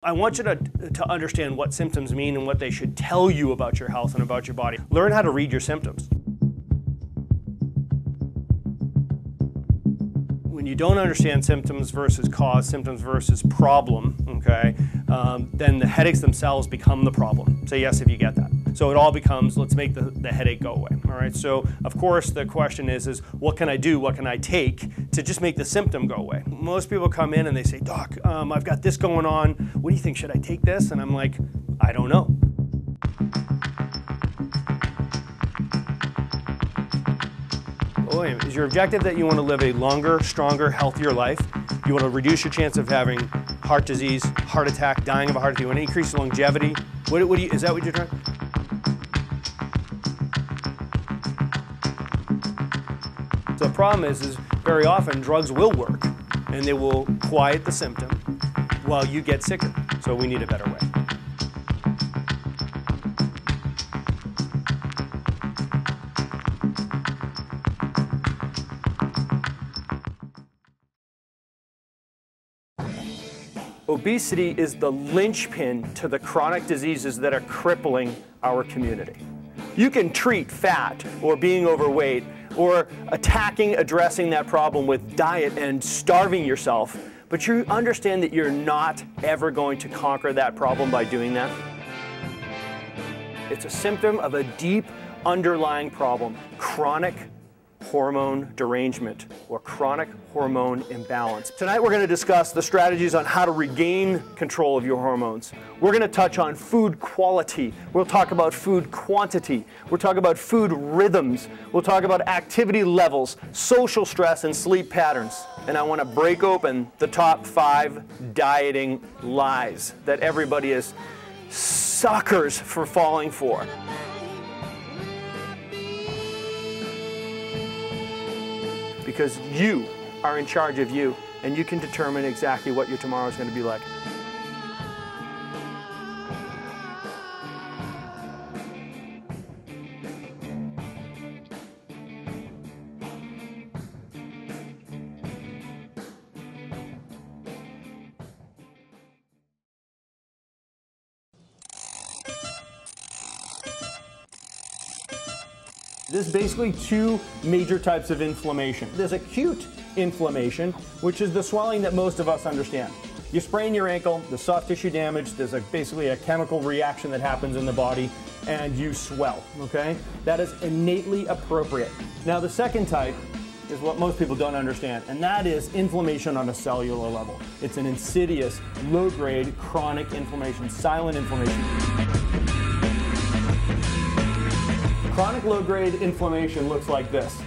I want you to understand what symptoms mean and what they should tell you about your health and about your body. Learn how to read your symptoms. When you don't understand symptoms versus cause, symptoms versus problem, okay, then the headaches themselves become the problem. Say yes if you get that. So it all becomes, let's make the headache go away, all right? So, of course, the question is what can I do, what can I take to just make the symptom go away? Most people come in and they say, Doc, I've got this going on. What do you think, should I take this? And I'm like, I don't know. Is your objective that you want to live a longer, stronger, healthier life? You want to reduce your chance of having heart disease, heart attack, dying of a heart attack? You want to increase longevity? Is that what you're trying? So the problem is very often drugs will work and they will quiet the symptom while you get sicker. So we need a better way. Obesity is the linchpin to the chronic diseases that are crippling our community. You can treat fat or being overweight or addressing that problem with diet and starving yourself, but you understand that you're not ever going to conquer that problem by doing that. It's a symptom of a deep underlying problem, chronic hormone derangement or chronic hormone imbalance. Tonight we're going to discuss the strategies on how to regain control of your hormones. We're going to touch on food quality. We'll talk about food quantity. We'll talk about food rhythms. We'll talk about activity levels, social stress, and sleep patterns. And I want to break open the top 5 dieting lies that everybody is suckers for falling for. Because you are in charge of you, and you can determine exactly what your tomorrow is going to be like. There's basically 2 major types of inflammation. There's acute inflammation, which is the swelling that most of us understand. You sprain your ankle, the soft tissue damage, there's basically a chemical reaction that happens in the body, and you swell, okay? That is innately appropriate. Now the second type is what most people don't understand, and that is inflammation on a cellular level. It's an insidious, low-grade, chronic inflammation, silent inflammation. Chronic low-grade inflammation looks like this.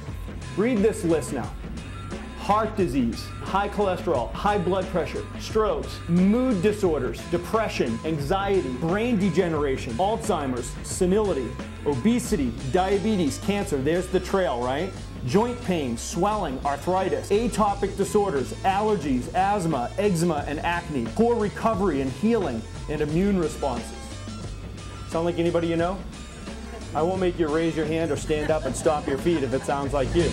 Read this list now. Heart disease, high cholesterol, high blood pressure, strokes, mood disorders, depression, anxiety, brain degeneration, Alzheimer's, senility, obesity, diabetes, cancer, there's the trail, right? Joint pain, swelling, arthritis, atopic disorders, allergies, asthma, eczema, and acne, poor recovery and healing, and immune responses. Sound like anybody you know? I won't make you raise your hand or stand up and stomp your feet if it sounds like you.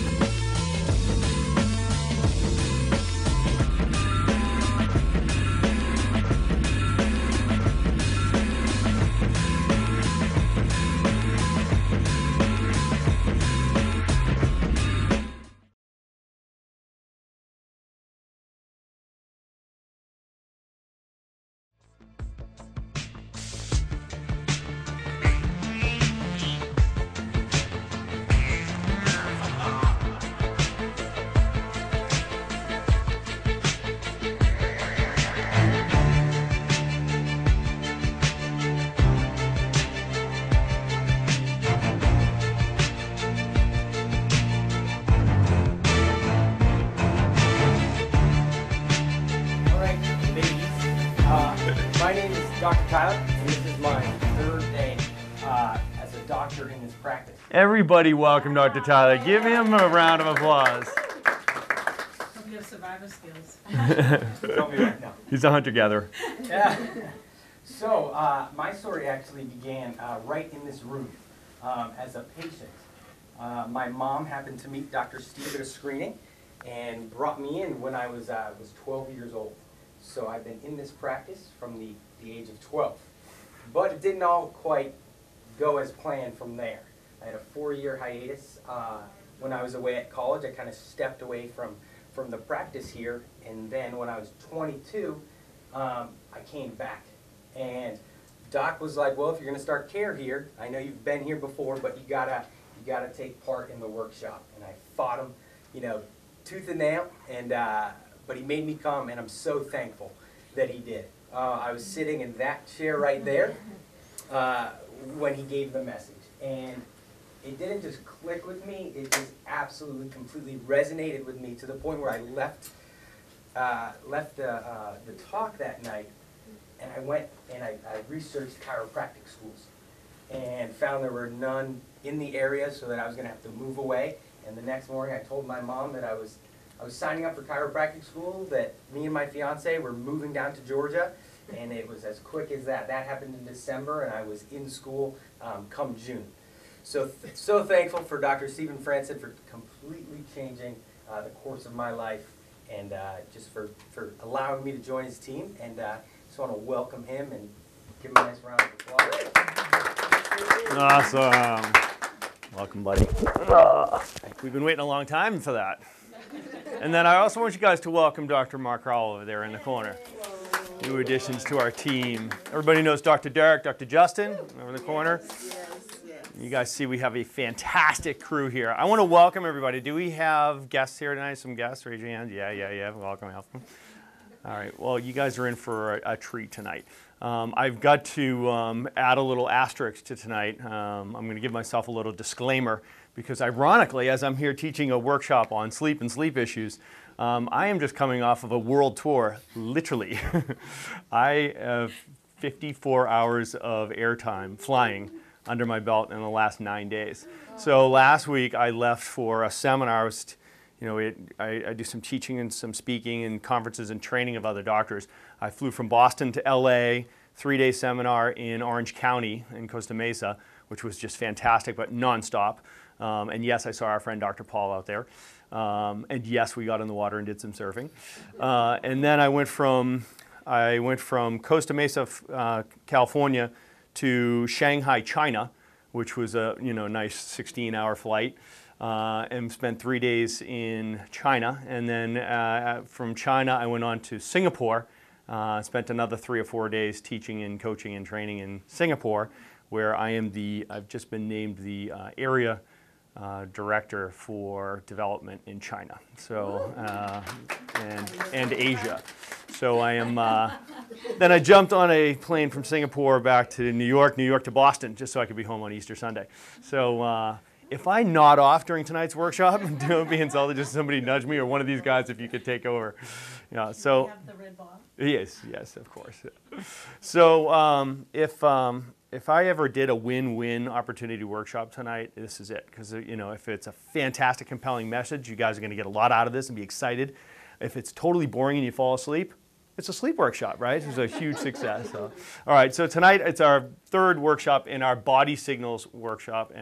My name is Dr. Tyler, and this is my 3rd day as a doctor in this practice. Everybody welcome Dr. Tyler. Give him a round of applause. Hope you have survivor skills. Tell me right now. He's a hunter-gatherer. Yeah. So my story actually began right in this room as a patient. My mom happened to meet Dr. Steve at a screening and brought me in when I was 12 years old. So I've been in this practice from the the age of 12. But it didn't all quite go as planned from there. I had a 4-year hiatus. When I was away at college, I kind of stepped away from the practice here, and then when I was 22, I came back. And Doc was like, well, if you're going to start care here, I know you've been here before, but you gotta take part in the workshop. And I fought him, you know, tooth and nail, and but he made me come, and I'm so thankful that he did. I was sitting in that chair right there when he gave the message, and it didn't just click with me, it just absolutely, completely resonated with me to the point where I left the talk that night, and I went and I researched chiropractic schools and found there were none in the area, so that I was going to have to move away. And the next morning I told my mom that I was signing up for chiropractic school, that me and my fiance were moving down to Georgia, and it was as quick as that. That happened in December, and I was in school come June. So thankful for Dr. Stephen Franson for completely changing the course of my life, and just for allowing me to join his team. And just want to welcome him and give him a nice round of applause. Awesome. Welcome, buddy. We've been waiting a long time for that. And then I also want you guys to welcome Dr. Mark Rowell over there in the corner. New additions to our team. Everybody knows Dr. Derek, Dr. Justin over in the corner. You guys see we have a fantastic crew here. I want to welcome everybody. Do we have guests here tonight? Some guests? Raise your hands. Yeah. Welcome. All right. Well, you guys are in for a treat tonight. I've got to add a little asterisk to tonight. I'm going to give myself a little disclaimer because, ironically, as I'm here teaching a workshop on sleep and sleep issues, I am just coming off of a world tour, literally. I have 54 hours of airtime flying under my belt in the last 9 days. So last week I left for a seminar. I do some teaching and some speaking and conferences and training of other doctors. I flew from Boston to LA, 3-day seminar in Orange County in Costa Mesa, which was just fantastic, but nonstop. And yes, I saw our friend Dr. Paul out there. And yes, we got in the water and did some surfing. And then I went from Costa Mesa, California, to Shanghai, China, which was a nice 16-hour flight, and spent 3 days in China. And then from China, I went on to Singapore, spent another 3 or 4 days teaching and coaching and training in Singapore, where I've just been named the area director for development in China, so and Asia. So I am. Then I jumped on a plane from Singapore back to New York to Boston, just so I could be home on Easter Sunday. So if I nod off during tonight's workshop, don't be insulted. Just somebody nudge me, or one of these guys, if you could take over. Yeah. So. You have the red ball. Yes, of course. So if I ever did a win-win opportunity workshop tonight, this is it. Because if it's a fantastic, compelling message, you guys are going to get a lot out of this and be excited. If it's totally boring and you fall asleep, it's a sleep workshop, right? It's a huge success. So. All right, so tonight it's our third workshop in our Body Signals workshop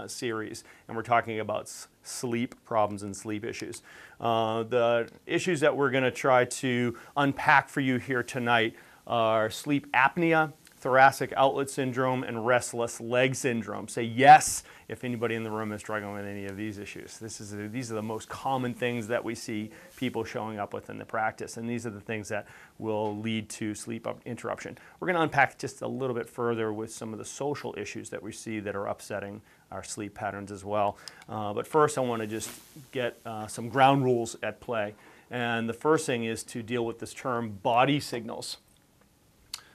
series, and we're talking about sleep problems and sleep issues. The issues that we're going to try to unpack for you here tonight are sleep apnea, thoracic outlet syndrome, and restless leg syndrome. Say yes if anybody in the room is struggling with any of these issues. These are the most common things that we see people showing up with in the practice, and these are the things that will lead to sleep interruption. We're going to unpack just a little bit further with some of the social issues that we see that are upsetting our sleep patterns as well. But first I want to just get some ground rules at play. And the first thing is to deal with this term body signals.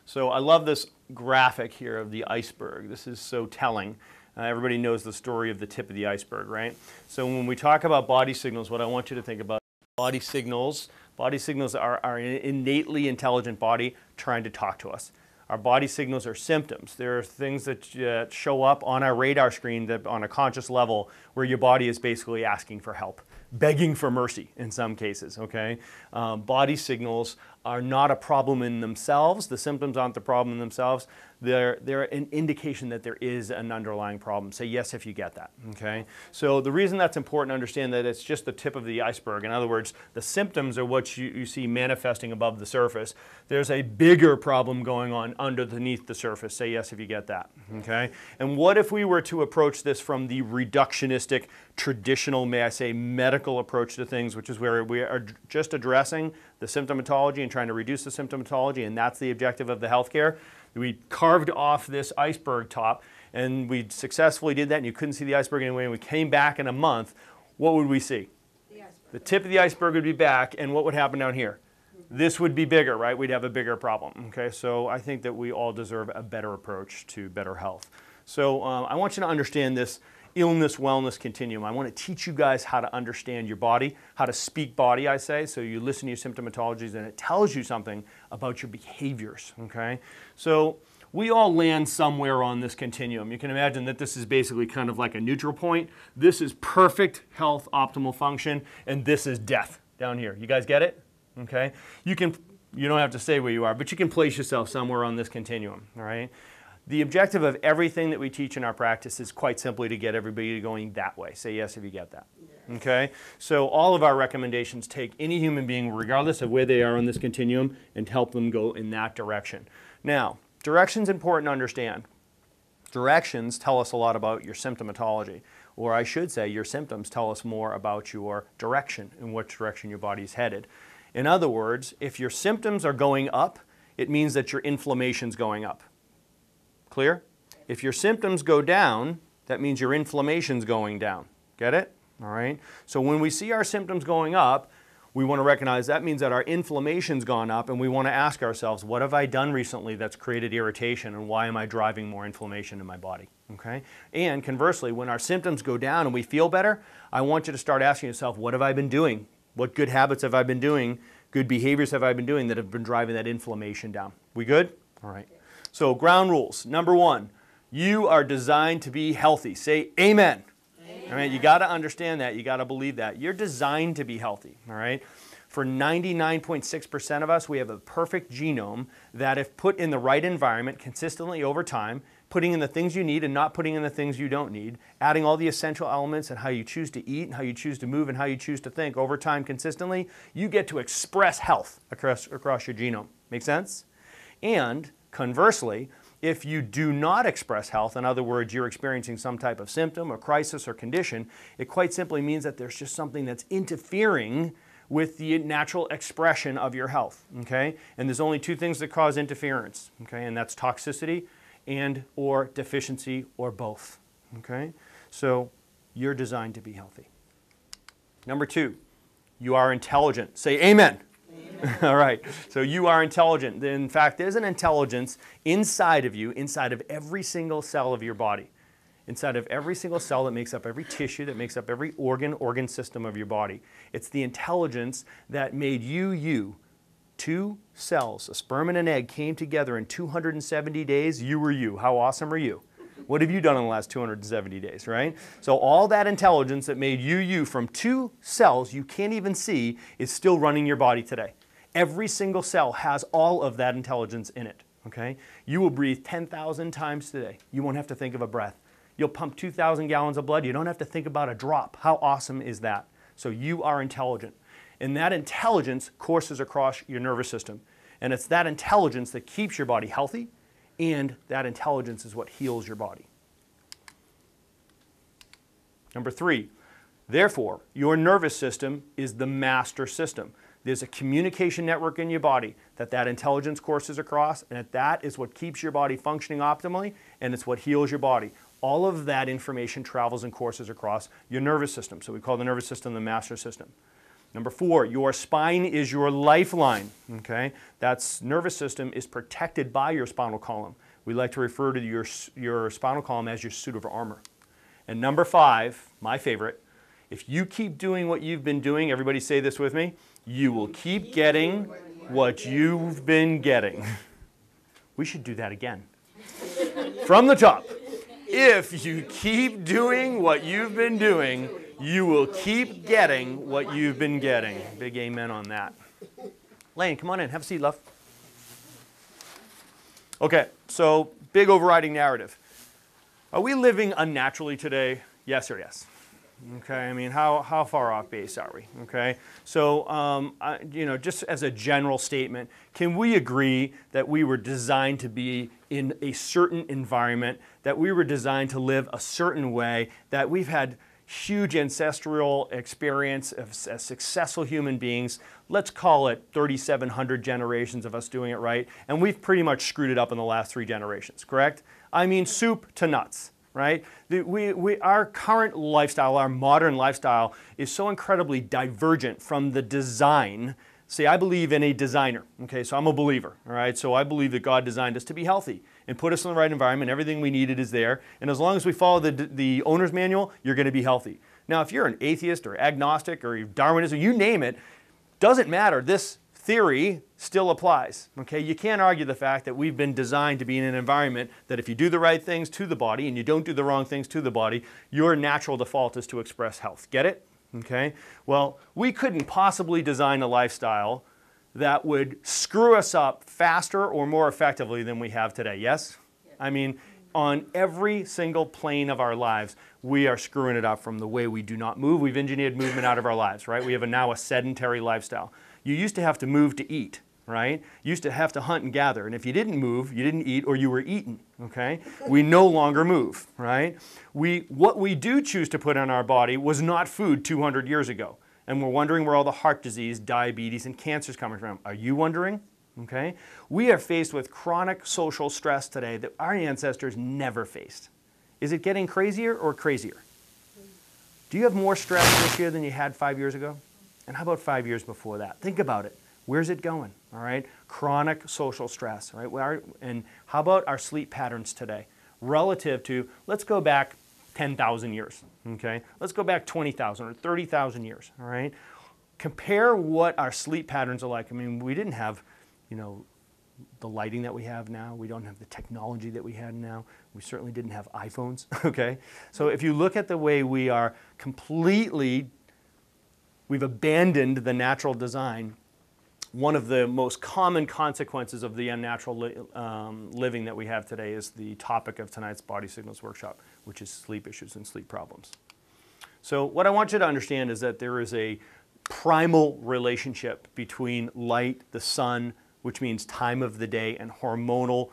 So I love this graphic here of the iceberg. This is so telling. Everybody knows the story of the tip of the iceberg, right? So when we talk about body signals, what I want you to think about body signals are an innately intelligent body trying to talk to us. Our body signals are symptoms. There are things that show up on our radar screen that on a conscious level where your body is basically asking for help, begging for mercy in some cases, okay? Body signals are not a problem in themselves. The symptoms aren't the problem in themselves. They're an indication that there is an underlying problem. Say yes if you get that, okay? So the reason that's important to understand that it's just the tip of the iceberg. In other words, the symptoms are what you see manifesting above the surface. There's a bigger problem going on underneath the surface. Say yes if you get that, okay? And what if we were to approach this from the reductionistic, traditional, may I say, medical approach to things, which is where we are just addressing the symptomatology and trying to reduce the symptomatology, and that's the objective of the healthcare. We carved off this iceberg top, and we successfully did that, and you couldn't see the iceberg anyway, and we came back in a month. What would we see? The tip of the iceberg would be back, and what would happen down here? This would be bigger, right? We'd have a bigger problem, okay? So I think that we all deserve a better approach to better health. So I want you to understand this illness-wellness continuum. I want to teach you guys how to understand your body, how to speak body, I say. So you listen to your symptomatologies and it tells you something about your behaviors, okay? So we all land somewhere on this continuum. You can imagine that this is basically kind of like a neutral point. This is perfect health, optimal function, and this is death down here. You guys get it? Okay? You don't have to say where you are, but you can place yourself somewhere on this continuum, all right? The objective of everything that we teach in our practice is quite simply to get everybody going that way. Say yes if you get that. Yes. Okay? So all of our recommendations take any human being, regardless of where they are on this continuum, and help them go in that direction. Now, direction's important to understand. Directions tell us a lot about your symptomatology, or I should say your symptoms tell us more about your direction and which direction your body's headed. In other words, if your symptoms are going up, it means that your inflammation's going up. Clear? If your symptoms go down, that means your inflammation's going down. Get it? All right? So when we see our symptoms going up, we want to recognize that means that our inflammation's gone up, and we want to ask ourselves, what have I done recently that's created irritation, and why am I driving more inflammation in my body? Okay? And conversely, when our symptoms go down and we feel better, I want you to start asking yourself, what have I been doing? What good habits have I been doing? Good behaviors have I been doing that have been driving that inflammation down? We good? All right. So ground rules. Number one, you are designed to be healthy. Say amen. Amen. All right, you got to understand that. You got to believe that. You're designed to be healthy. All right. For 99.6% of us, we have a perfect genome that, if put in the right environment consistently over time, putting in the things you need and not putting in the things you don't need, adding all the essential elements and how you choose to eat and how you choose to move and how you choose to think over time consistently, you get to express health across your genome. Make sense? And conversely, if you do not express health, in other words, you're experiencing some type of symptom or crisis or condition, it quite simply means that there's just something that's interfering with the natural expression of your health, okay? And there's only two things that cause interference, okay? And that's toxicity and or deficiency or both, okay? So you're designed to be healthy. Number two, you are intelligent. Say amen. All right, so you are intelligent. In fact, there's an intelligence inside of you, inside of every single cell of your body, inside of every single cell that makes up every tissue, that makes up every organ system of your body. It's the intelligence that made you. Two cells, a sperm and an egg, came together in 270 days. You were you. How awesome are you? What have you done in the last 270 days, right? So all that intelligence that made you from two cells you can't even see is still running your body today. Every single cell has all of that intelligence in it, okay? You will breathe 10,000 times today. You won't have to think of a breath. You'll pump 2,000 gallons of blood. You don't have to think about a drop. How awesome is that? So you are intelligent. And that intelligence courses across your nervous system. And it's that intelligence that keeps your body healthy, and that intelligence is what heals your body. Number three, therefore, your nervous system is the master system. There's a communication network in your body that intelligence courses across, and that is what keeps your body functioning optimally, and it's what heals your body. All of that information travels and courses across your nervous system. So we call the nervous system the master system. Number four, your spine is your lifeline, okay? That nervous system is protected by your spinal column. We like to refer to your spinal column as your suit of armor. And number five, my favorite, if you keep doing what you've been doing, everybody say this with me, you will keep getting what you've been getting. We should do that again. From the top. If you keep doing what you've been doing, you will keep getting what you've been getting. Big amen on that. Lane, come on in. Have a seat, love. Okay, so big overriding narrative. Are we living unnaturally today? Yes or yes? Okay, I mean, how far off base are we? Okay, so you know, just as a general statement, can we agree that we were designed to be in a certain environment, that we were designed to live a certain way, that we've had huge ancestral experience as successful human beings? Let's call it 3,700 generations of us doing it right, and we've pretty much screwed it up in the last 3 generations, correct? I mean, soup to nuts. Right? Our current lifestyle, our modern lifestyle, is so incredibly divergent from the design. See, I believe in a designer, okay? So I'm a believer, all right? So I believe that God designed us to be healthy and put us in the right environment. Everything we needed is there. And as long as we follow the owner's manual, you're going to be healthy. Now, if you're an atheist or agnostic or Darwinism, you name it, doesn't matter. This theory still applies, okay? You can't argue the fact that we've been designed to be in an environment that if you do the right things to the body and you don't do the wrong things to the body, your natural default is to express health. Get it? Okay? Well, we couldn't possibly design a lifestyle that would screw us up faster or more effectively than we have today, yes? I mean, on every single plane of our lives, we are screwing it up from the way we do not move. We've engineered movement out of our lives, right? We have now a sedentary lifestyle. You used to have to move to eat, right? You used to have to hunt and gather, and if you didn't move, you didn't eat or you were eaten, okay? We no longer move, right? What we do choose to put in our body was not food 200 years ago, and we're wondering where all the heart disease, diabetes, and cancer is coming from. Are you wondering? Okay? We are faced with chronic social stress today that our ancestors never faced. Is it getting crazier or crazier? Do you have more stress this year than you had 5 years ago? And how about 5 years before that? Think about it. Where's it going? All right? Chronic social stress. All right? And how about our sleep patterns today relative to, let's go back 10,000 years. Okay? Let's go back 20,000 or 30,000 years. All right? Compare what our sleep patterns are like. I mean, we didn't have, you know, the lighting that we have now. We don't have the technology that we had now. We certainly didn't have iPhones. Okay? So if you look at the way we are completely, we've abandoned the natural design. One of the most common consequences of the unnatural living that we have today is the topic of tonight's Body Signals Workshop, which is sleep issues and sleep problems. So what I want you to understand is that there is a primal relationship between light, the sun, which means time of the day, and hormonal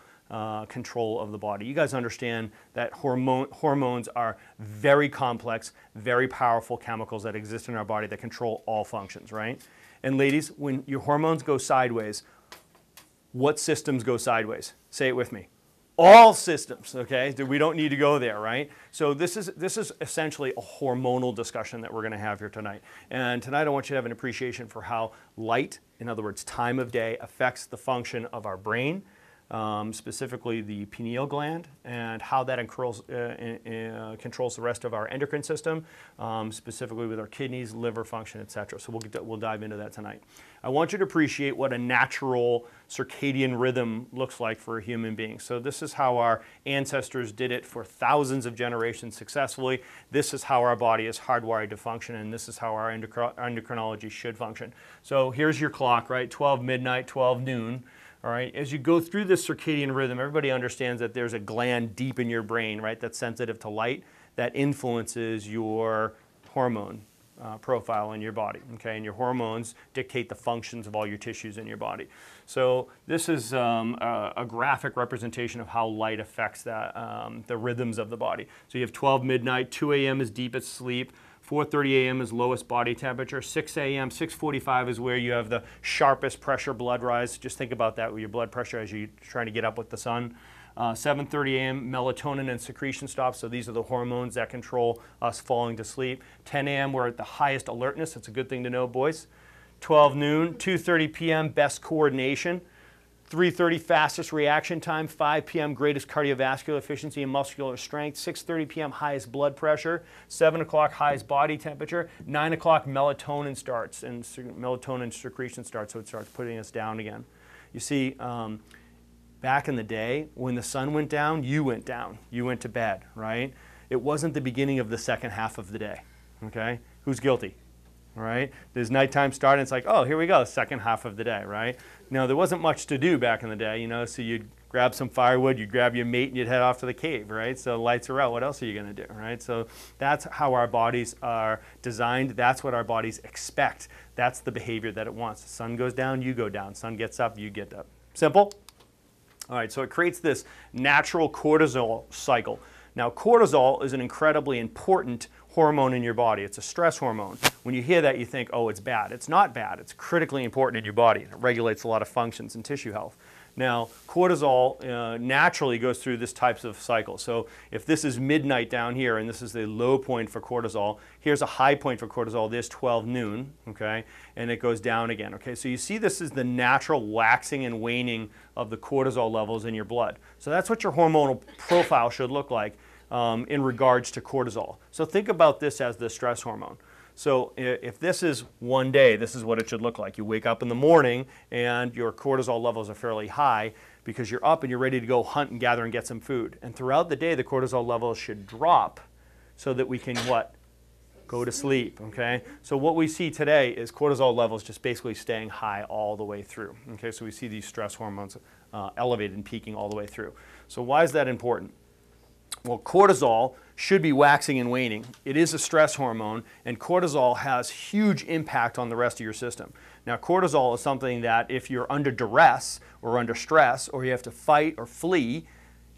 control of the body. You guys understand that hormones are very complex, very powerful chemicals that exist in our body that control all functions, right? And ladies, when your hormones go sideways, what systems go sideways? Say it with me. All systems, okay? We don't need to go there, right? So this is essentially a hormonal discussion that we're going to have here tonight. And tonight I want you to have an appreciation for how light, in other words, time of day, affects the function of our brain, specifically the pineal gland, and how that controls the rest of our endocrine system, specifically with our kidneys, liver function, etc. So we'll dive into that tonight. I want you to appreciate what a natural circadian rhythm looks like for a human being. So this is how our ancestors did it for thousands of generations successfully. This is how our body is hardwired to function, and this is how our endocrinology should function. So here's your clock, right? 12 midnight, 12 noon. All right, as you go through this circadian rhythm, everybody understands that there's a gland deep in your brain, right, that's sensitive to light, that influences your hormone profile in your body, okay? And your hormones dictate the functions of all your tissues in your body. So this is a graphic representation of how light affects that, the rhythms of the body. So you have 12 midnight, 2 a.m. is deepest sleep, 4:30 a.m. is lowest body temperature. 6 a.m., 6:45 is where you have the sharpest pressure blood rise. Just think about that with your blood pressure as you're trying to get up with the sun. 7:30 a.m., melatonin and secretion stops. So these are the hormones that control us falling to sleep. 10 a.m., we're at the highest alertness. That's a good thing to know, boys. 12 noon, 2:30 p.m., best coordination. 3:30 fastest reaction time, 5 p.m. greatest cardiovascular efficiency and muscular strength, 6:30 p.m. highest blood pressure, 7 o'clock highest body temperature, 9 o'clock melatonin starts, and melatonin secretion starts, so it starts putting us down again. You see, back in the day, when the sun went down, you went to bed, right? It wasn't the beginning of the second half of the day, okay? Who's guilty? right? There's nighttime starting, it's like, oh, here we go, second half of the day, right? Now, there wasn't much to do back in the day, you know, so you'd grab some firewood, you'd grab your mate, and you'd head off to the cave, right? So lights are out, what else are you going to do, right? So that's how our bodies are designed. That's what our bodies expect. That's the behavior that it wants. The sun goes down, you go down. Sun gets up, you get up. Simple? All right, so it creates this natural cortisol cycle. Now, cortisol is an incredibly important hormone in your body. It's a stress hormone. When you hear that, you think, oh, it's bad. It's not bad. It's critically important in your body. It regulates a lot of functions and tissue health. Now, cortisol naturally goes through this types of cycle. So if this is midnight down here, and this is the low point for cortisol, here's a high point for cortisol, this 12 noon, okay, and it goes down again, okay? So you see this is the natural waxing and waning of the cortisol levels in your blood. So that's what your hormonal profile should look like in regards to cortisol. So think about this as the stress hormone. So if this is one day, this is what it should look like. You wake up in the morning and your cortisol levels are fairly high because you're up and you're ready to go hunt and gather and get some food. And throughout the day, the cortisol levels should drop so that we can what? Go to sleep, okay? So what we see today is cortisol levels just basically staying high all the way through, okay? So we see these stress hormones elevated and peaking all the way through. So why is that important? Well, cortisol should be waxing and waning. It is a stress hormone, and cortisol has huge impact on the rest of your system. Now, cortisol is something that if you're under duress or under stress or you have to fight or flee,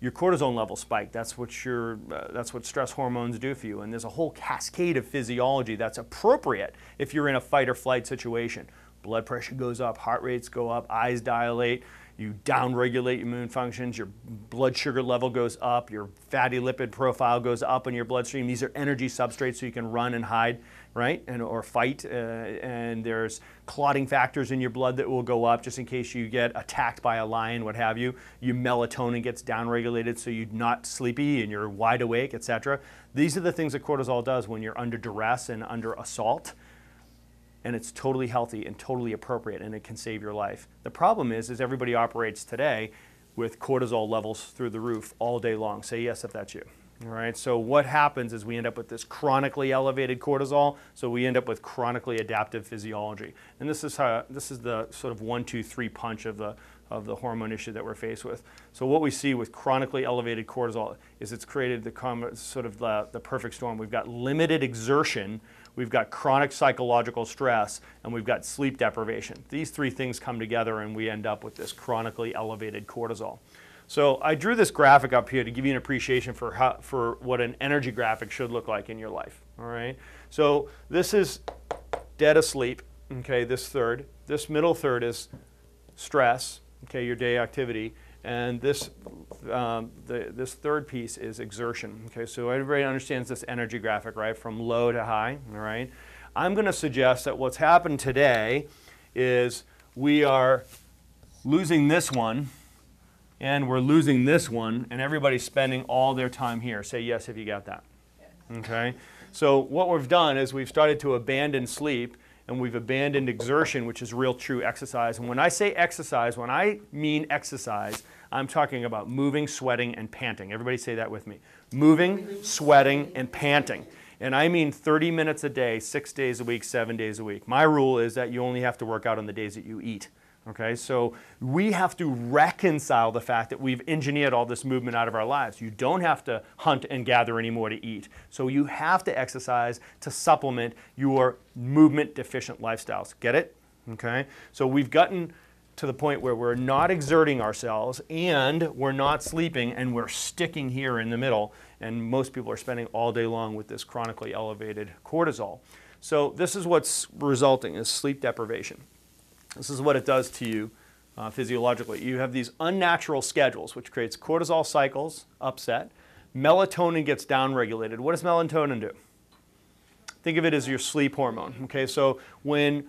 your cortisol levels spike. That's what stress hormones do for you. And there's a whole cascade of physiology that's appropriate if you're in a fight or flight situation. Blood pressure goes up, heart rates go up, eyes dilate. You downregulate your immune functions, your blood sugar level goes up, your fatty lipid profile goes up in your bloodstream. These are energy substrates so you can run and hide, right, or fight. And there's clotting factors in your blood that will go up just in case you get attacked by a lion, what have you. Your melatonin gets downregulated so you're not sleepy and you're wide awake, etc. These are the things that cortisol does when you're under duress and under assault. And it's totally healthy and totally appropriate, and it can save your life. The problem is everybody operates today with cortisol levels through the roof all day long. Say yes if that's you. All right. So what happens is we end up with this chronically elevated cortisol. So we end up with chronically adaptive physiology. And this is the sort of 1, 2, 3 punch of the hormone issue that we're faced with. So what we see with chronically elevated cortisol is it's created the perfect storm. We've got limited exertion. We've got chronic psychological stress, and we've got sleep deprivation. These three things come together and we end up with this chronically elevated cortisol. So I drew this graphic up here to give you an appreciation for what an energy graphic should look like in your life, all right? So this is dead asleep, okay, this third. This middle third is stress, okay, your day activity. And this third piece is exertion. Okay, so everybody understands this energy graphic, right, from low to high. All right. I'm going to suggest that what's happened today is we are losing this one, and we're losing this one, and everybody's spending all their time here. Say yes if you got that. Yes. Okay. So what we've done is we've started to abandon sleep. And we've abandoned exertion, which is real true exercise. And when I say exercise, when I mean exercise, I'm talking about moving, sweating, and panting. Everybody say that with me. Moving, sweating, and panting. And I mean 30 minutes a day, 6 days a week, 7 days a week. My rule is that you only have to work out on the days that you eat. Okay, so we have to reconcile the fact that we've engineered all this movement out of our lives. You don't have to hunt and gather anymore to eat. So you have to exercise to supplement your movement deficient lifestyles. Get it? Okay, so we've gotten to the point where we're not exerting ourselves and we're not sleeping and we're sticking here in the middle. And most people are spending all day long with this chronically elevated cortisol. So this is what's resulting is sleep deprivation. This is what it does to you physiologically. You have these unnatural schedules, which creates cortisol cycles, upset. Melatonin gets downregulated. What does melatonin do? Think of it as your sleep hormone. Okay, so when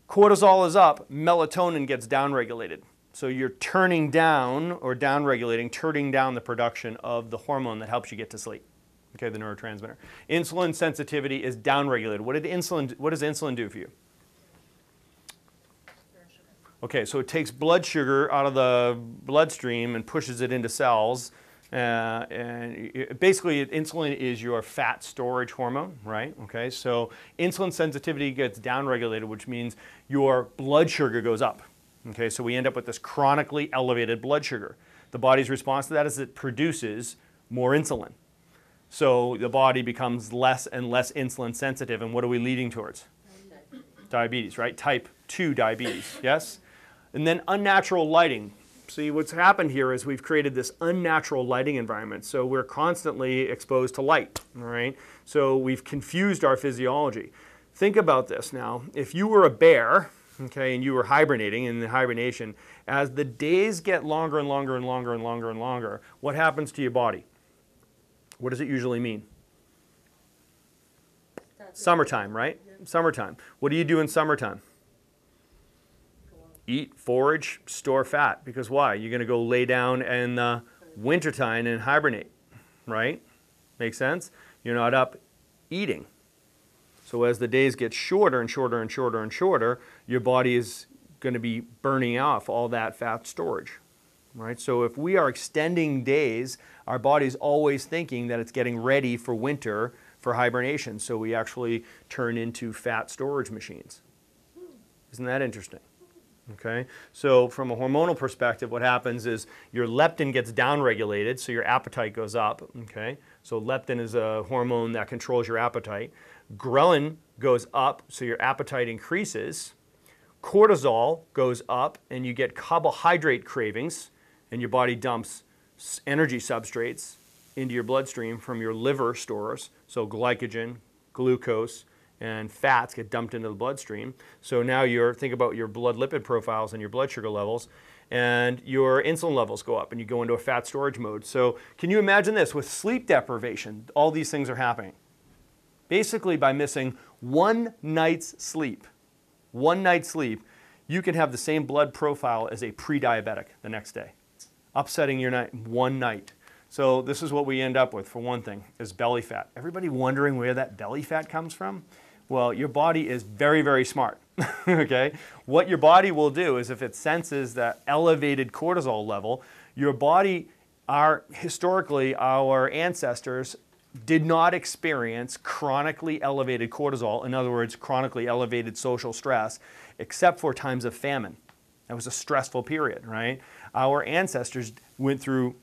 cortisol is up, melatonin gets downregulated. So you're turning down or downregulating, turning down the production of the hormone that helps you get to sleep. Okay, the neurotransmitter. Insulin sensitivity is downregulated. What does insulin do for you? Okay, so it takes blood sugar out of the bloodstream and pushes it into cells Basically, insulin is your fat storage hormone, right? Okay, so insulin sensitivity gets downregulated, which means your blood sugar goes up. Okay, so we end up with this chronically elevated blood sugar. The body's response to that is it produces more insulin. So the body becomes less and less insulin sensitive, and what are we leading towards? Diabetes, right? Type 2 diabetes, yes? And then unnatural lighting. See, what's happened here is we've created this unnatural lighting environment. So we're constantly exposed to light, all right? So we've confused our physiology. Think about this now. If you were a bear, okay, and you were hibernating in the hibernation, as the days get longer and longer and longer and longer and longer, what happens to your body? What does it usually mean? Summertime, right? Summertime. What do you do in summertime? Eat, forage, store fat. Because why? You're going to go lay down in the wintertime and hibernate, right? Make sense? You're not up eating. So as the days get shorter and shorter and shorter and shorter, your body is going to be burning off all that fat storage, right? So if we are extending days, our body's always thinking that it's getting ready for winter, for hibernation. So we actually turn into fat storage machines. Isn't that interesting? Okay, so from a hormonal perspective, what happens is your leptin gets downregulated, so your appetite goes up. Okay, so leptin is a hormone that controls your appetite. Ghrelin goes up, so your appetite increases. Cortisol goes up, and you get carbohydrate cravings, and your body dumps energy substrates into your bloodstream from your liver stores. So glycogen, glucose, and fats get dumped into the bloodstream. So now think about your blood lipid profiles and your blood sugar levels, and your insulin levels go up, and you go into a fat storage mode. So can you imagine this? With sleep deprivation, all these things are happening. Basically, by missing one night's sleep, you can have the same blood profile as a pre-diabetic the next day, upsetting your night one night. So this is what we end up with, for one thing, is belly fat. Everybody wondering where that belly fat comes from? Well, your body is very, very smart, okay? What your body will do is if it senses that elevated cortisol level, your body, historically, our ancestors did not experience chronically elevated cortisol, in other words, chronically elevated social stress, except for times of famine. That was a stressful period, right? Our ancestors went through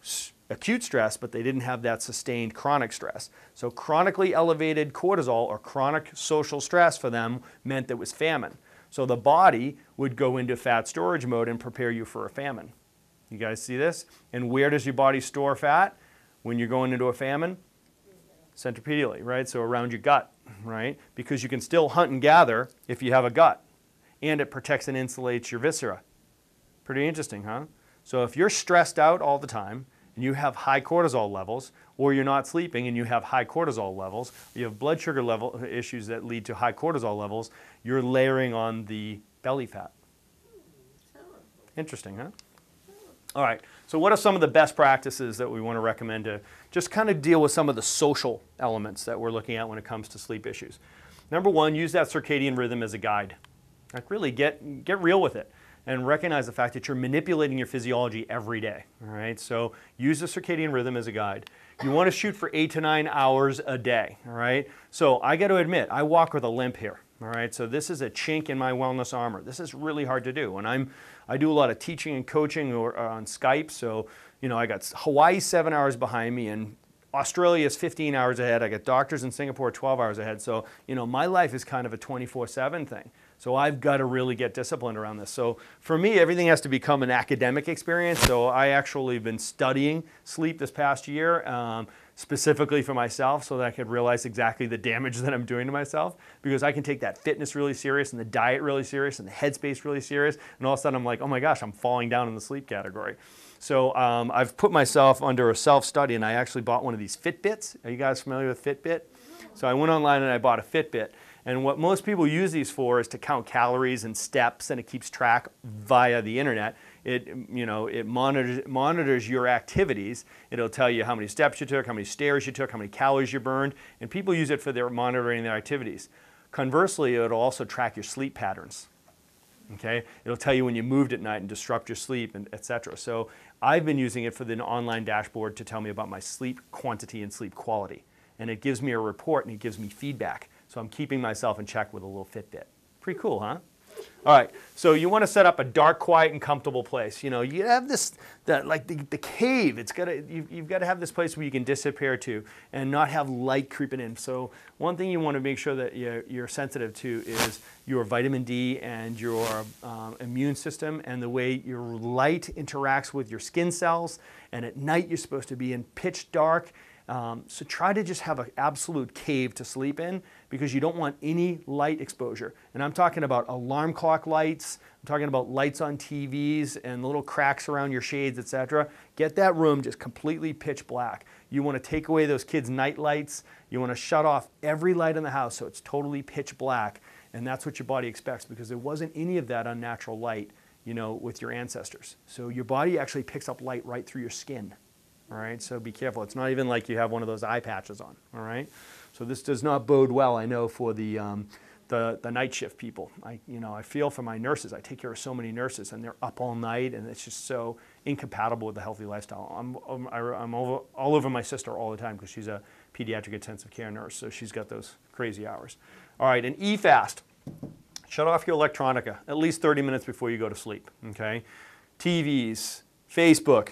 acute stress, but they didn't have that sustained chronic stress. So chronically elevated cortisol or chronic social stress for them meant there was famine. So the body would go into fat storage mode and prepare you for a famine. You guys see this? And where does your body store fat when you're going into a famine? Centripedially, right? So around your gut, right? Because you can still hunt and gather if you have a gut. And it protects and insulates your viscera. Pretty interesting, huh? So if you're stressed out all the time, and you have high cortisol levels, or you're not sleeping and you have high cortisol levels, you have blood sugar level issues that lead to high cortisol levels, you're layering on the belly fat. Interesting, huh? All right, so what are some of the best practices that we want to recommend to just kind of deal with some of the social elements that we're looking at when it comes to sleep issues? Number one, use that circadian rhythm as a guide. Like really get real with it. And recognize the fact that you're manipulating your physiology every day, all right? So use the circadian rhythm as a guide. You want to shoot for 8 to 9 hours a day, all right? So I got to admit, I walk with a limp here, all right? So this is a chink in my wellness armor. This is really hard to do. And I do a lot of teaching and coaching on Skype, so I got Hawaii 7 hours behind me, and Australia is 15 hours ahead. I got doctors in Singapore 12 hours ahead. So, my life is kind of a 24/7 thing. So I've got to really get disciplined around this. So for me, everything has to become an academic experience. So I actually have been studying sleep this past year, specifically for myself, so that I could realize exactly the damage that I'm doing to myself. Because I can take that fitness really serious and the diet really serious and the headspace really serious. And all of a sudden I'm like, oh my gosh, I'm falling down in the sleep category. So I've put myself under a self-study, and I actually bought one of these Fitbits. Are you guys familiar with Fitbit? So I went online and I bought a Fitbit. And what most people use these for is to count calories and steps, and it keeps track via the internet. It monitors your activities. It'll tell you how many steps you took, how many stairs you took, how many calories you burned, and people use it for monitoring their activities. Conversely, it'll also track your sleep patterns. Okay? It'll tell you when you moved at night and disrupt your sleep, and etc. So I've been using it for the online dashboard to tell me about my sleep quantity and sleep quality. And it gives me a report and it gives me feedback. So I'm keeping myself in check with a little Fitbit. Pretty cool, huh? All right, so you want to set up a dark, quiet, and comfortable place. You know, you have this, like the cave. You've got to have this place where you can disappear to and not have light creeping in. So one thing you want to make sure that you're sensitive to is your vitamin D and your immune system and the way your light interacts with your skin cells. And at night, you're supposed to be in pitch dark. So try to just have an absolute cave to sleep in because you don't want any light exposure. And I'm talking about alarm clock lights, I'm talking about lights on TVs and little cracks around your shades, etc. Get that room just completely pitch black. You want to take away those kids' night lights. You want to shut off every light in the house so it's totally pitch black. And that's what your body expects because there wasn't any of that unnatural light, you know, with your ancestors. So your body actually picks up light right through your skin. All right, so be careful. It's not even like you have one of those eye patches on. All right, so this does not bode well, I know, for the night shift people. I feel for my nurses. I take care of so many nurses, and they're up all night, and it's just so incompatible with a healthy lifestyle. I'm all over my sister all the time because she's a pediatric intensive care nurse, so she's got those crazy hours. All right, and E-fast. Shut off your electronica at least 30 minutes before you go to sleep. Okay, TVs, Facebook,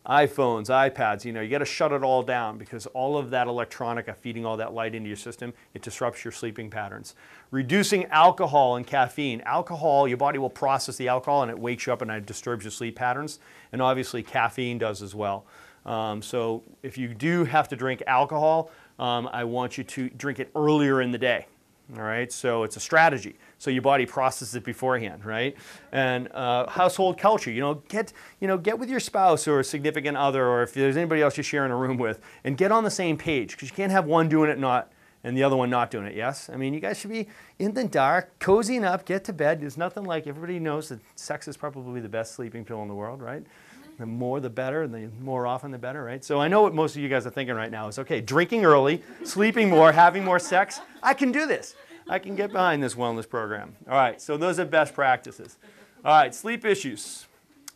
iPhones, iPads, you got to shut it all down because all of that electronica feeding all that light into your system, it disrupts your sleeping patterns. Reducing alcohol and caffeine. Alcohol, your body will process the alcohol and it wakes you up and it disturbs your sleep patterns. And obviously caffeine does as well. So if you do have to drink alcohol, I want you to drink it earlier in the day. All right, so it's a strategy. So your body processes it beforehand, right? And household culture, get with your spouse or a significant other, or if there's anybody else you're sharing a room with, and get on the same page because you can't have one doing it and the other one not doing it. Yes, I mean you guys should be in the dark, cozying up, get to bed. There's nothing like everybody knows that sex is probably the best sleeping pill in the world, right? The more the better, and the more often the better, right? So I know what most of you guys are thinking right now is, okay, drinking early, sleeping more, having more sex, I can do this. I can get behind this wellness program. All right, so those are best practices. All right, sleep issues.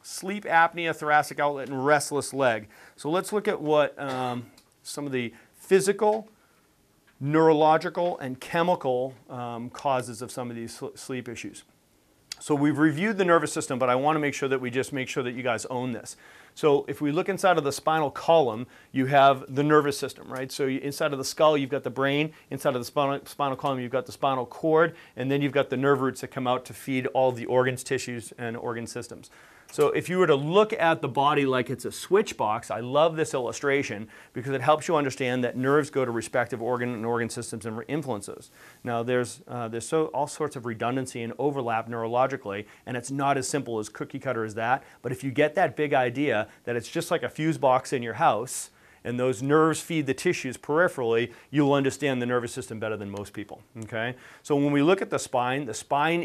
Sleep apnea, thoracic outlet, and restless leg. So let's look at what some of the physical, neurological, and chemical causes of some of these sleep issues. So we've reviewed the nervous system, but I want to make sure that we just make sure that you guys own this. So if we look inside of the spinal column, you have the nervous system, right? So inside of the skull, you've got the brain. Inside of the spinal column, you've got the spinal cord. And then you've got the nerve roots that come out to feed all the organs, tissues, and organ systems. So if you were to look at the body like it's a switch box, I love this illustration because it helps you understand that nerves go to respective organ systems and influence those. Now there's all sorts of redundancy and overlap neurologically, and it's not as simple as cookie cutter as that. But if you get that big idea that it's just like a fuse box in your house, and those nerves feed the tissues peripherally, you'll understand the nervous system better than most people, okay? So when we look at the spine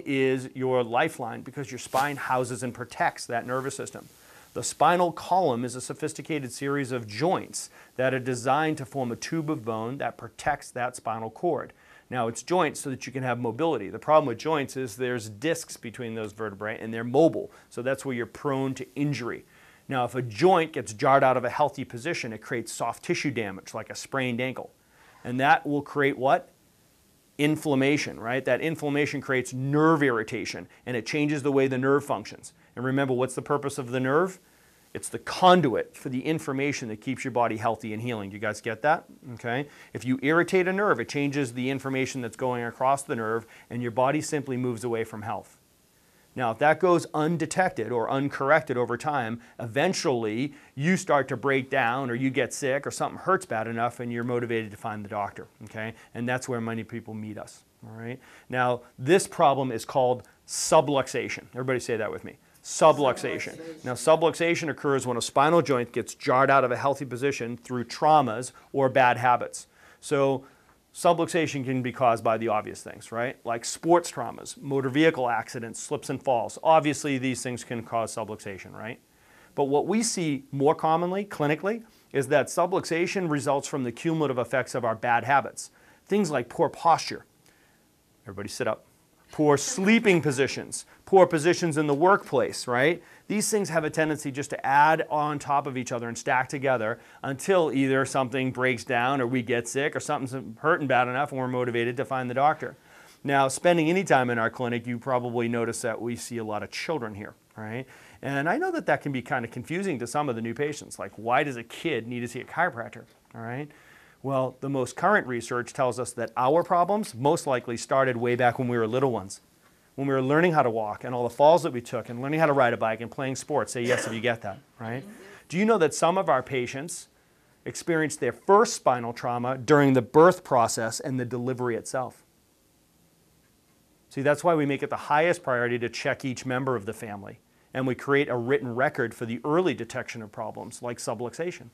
is your lifeline because your spine houses and protects that nervous system. The spinal column is a sophisticated series of joints that are designed to form a tube of bone that protects that spinal cord. Now, it's joints so that you can have mobility. The problem with joints is there's discs between those vertebrae and they're mobile, so that's where you're prone to injury. Now, if a joint gets jarred out of a healthy position, it creates soft tissue damage, like a sprained ankle. And that will create what? Inflammation, right? That inflammation creates nerve irritation, and it changes the way the nerve functions. And remember, what's the purpose of the nerve? It's the conduit for the information that keeps your body healthy and healing. Do you guys get that? Okay. If you irritate a nerve, it changes the information that's going across the nerve, and your body simply moves away from health. Now, if that goes undetected or uncorrected over time, eventually you start to break down or you get sick or something hurts bad enough and you're motivated to find the doctor, okay? And that's where many people meet us, all right? Now, this problem is called subluxation. Everybody say that with me. Subluxation. Now, subluxation occurs when a spinal joint gets jarred out of a healthy position through traumas or bad habits. So, subluxation can be caused by the obvious things, right? Like sports traumas, motor vehicle accidents, slips and falls. Obviously, these things can cause subluxation, right? But what we see more commonly, clinically, is that subluxation results from the cumulative effects of our bad habits. Things like poor posture. Everybody sit up. poor sleeping positions, poor positions in the workplace, right? These things have a tendency just to add on top of each other and stack together until either something breaks down or we get sick or something's hurting bad enough and we're motivated to find the doctor. Now, spending any time in our clinic, you probably notice that we see a lot of children here, right? And I know that that can be kind of confusing to some of the new patients. Like, why does a kid need to see a chiropractor, all right? Well, the most current research tells us that our problems most likely started way back when we were little ones. When we were learning how to walk and all the falls that we took and learning how to ride a bike and playing sports. Say yes if you get that, right? Do you know that some of our patients experienced their first spinal trauma during the birth process and the delivery itself? See, that's why we make it the highest priority to check each member of the family. And we create a written record for the early detection of problems like subluxation,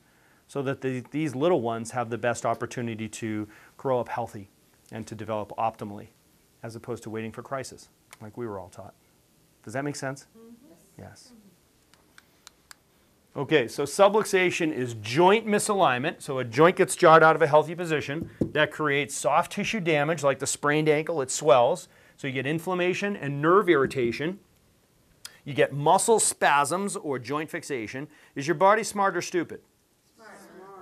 so that these little ones have the best opportunity to grow up healthy and to develop optimally, as opposed to waiting for crisis, like we were all taught. Does that make sense? Yes. Okay, so subluxation is joint misalignment. So a joint gets jarred out of a healthy position. That creates soft tissue damage, like the sprained ankle, it swells. So you get inflammation and nerve irritation. You get muscle spasms or joint fixation. Is your body smart or stupid?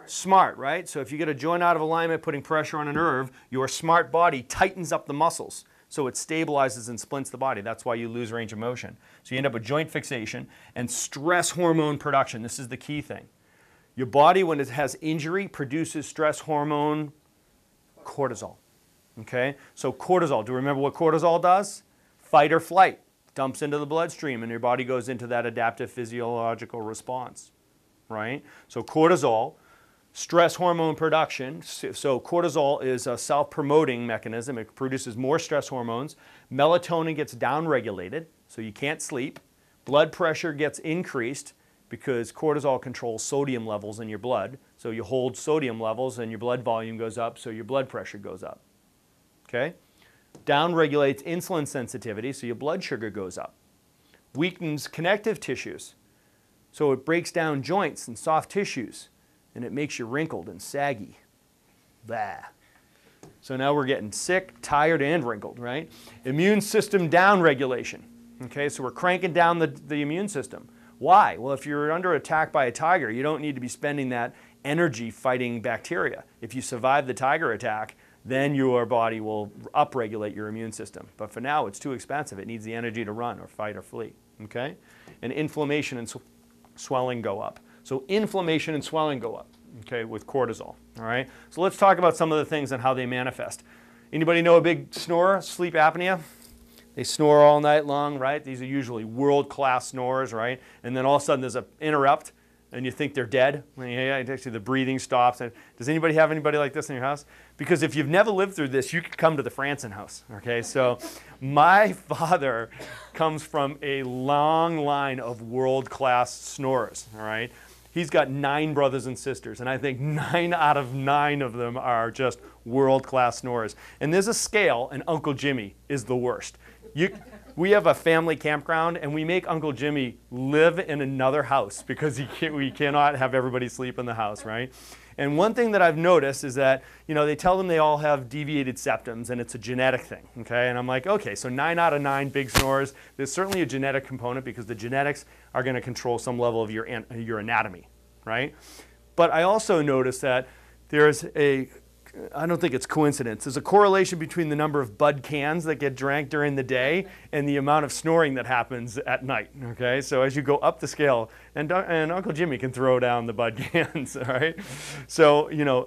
Smart, right? So if you get a joint out of alignment, putting pressure on a nerve, your smart body tightens up the muscles. So it stabilizes and splints the body. That's why you lose range of motion. So you end up with joint fixation and stress hormone production. This is the key thing. Your body, when it has injury, produces stress hormone cortisol. Okay? So cortisol, do you remember what cortisol does? Fight or flight. Dumps into the bloodstream and your body goes into that adaptive physiological response, right? So cortisol, stress hormone production. So cortisol is a self-promoting mechanism. It produces more stress hormones. Melatonin gets downregulated, so you can't sleep. Blood pressure gets increased because cortisol controls sodium levels in your blood. So you hold sodium levels and your blood volume goes up, so your blood pressure goes up. Okay? Downregulates insulin sensitivity, so your blood sugar goes up. Weakens connective tissues, so it breaks down joints and soft tissues, and it makes you wrinkled and saggy. Blah. So now we're getting sick, tired, and wrinkled, right? Immune system downregulation. Okay, so we're cranking down the immune system. Why? Well, if you're under attack by a tiger, you don't need to be spending that energy fighting bacteria. If you survive the tiger attack, then your body will upregulate your immune system. But for now, it's too expensive. It needs the energy to run or fight or flee, okay? And inflammation and swelling go up. So inflammation and swelling go up, okay, with cortisol, all right? So let's talk about some of the things and how they manifest. Anybody know a big snorer, sleep apnea? They snore all night long, right? These are usually world-class snorers, right? And then all of a sudden there's an interrupt, and you think they're dead. Actually, the breathing stops. Does anybody have anybody like this in your house? Because if you've never lived through this, you could come to the Franson house, okay? So my father comes from a long line of world-class snorers, all right? He's got 9 brothers and sisters, and I think 9 out of 9 of them are just world-class snorers. And there's a scale, and Uncle Jimmy is the worst. We have a family campground, and we make Uncle Jimmy live in another house because we cannot have everybody sleep in the house, right? And one thing that I've noticed is that, you know, they tell them they all have deviated septums, and it's a genetic thing, okay? And I'm like, okay, so 9 out of 9 big snorers, there's certainly a genetic component because the genetics are going to control some level of your anatomy, right? But I also noticed that there's I don't think it's coincidence. There's a correlation between the number of bud cans that get drank during the day and the amount of snoring that happens at night, okay? So as you go up the scale, and Uncle Jimmy can throw down the bud cans, all right? So, you know,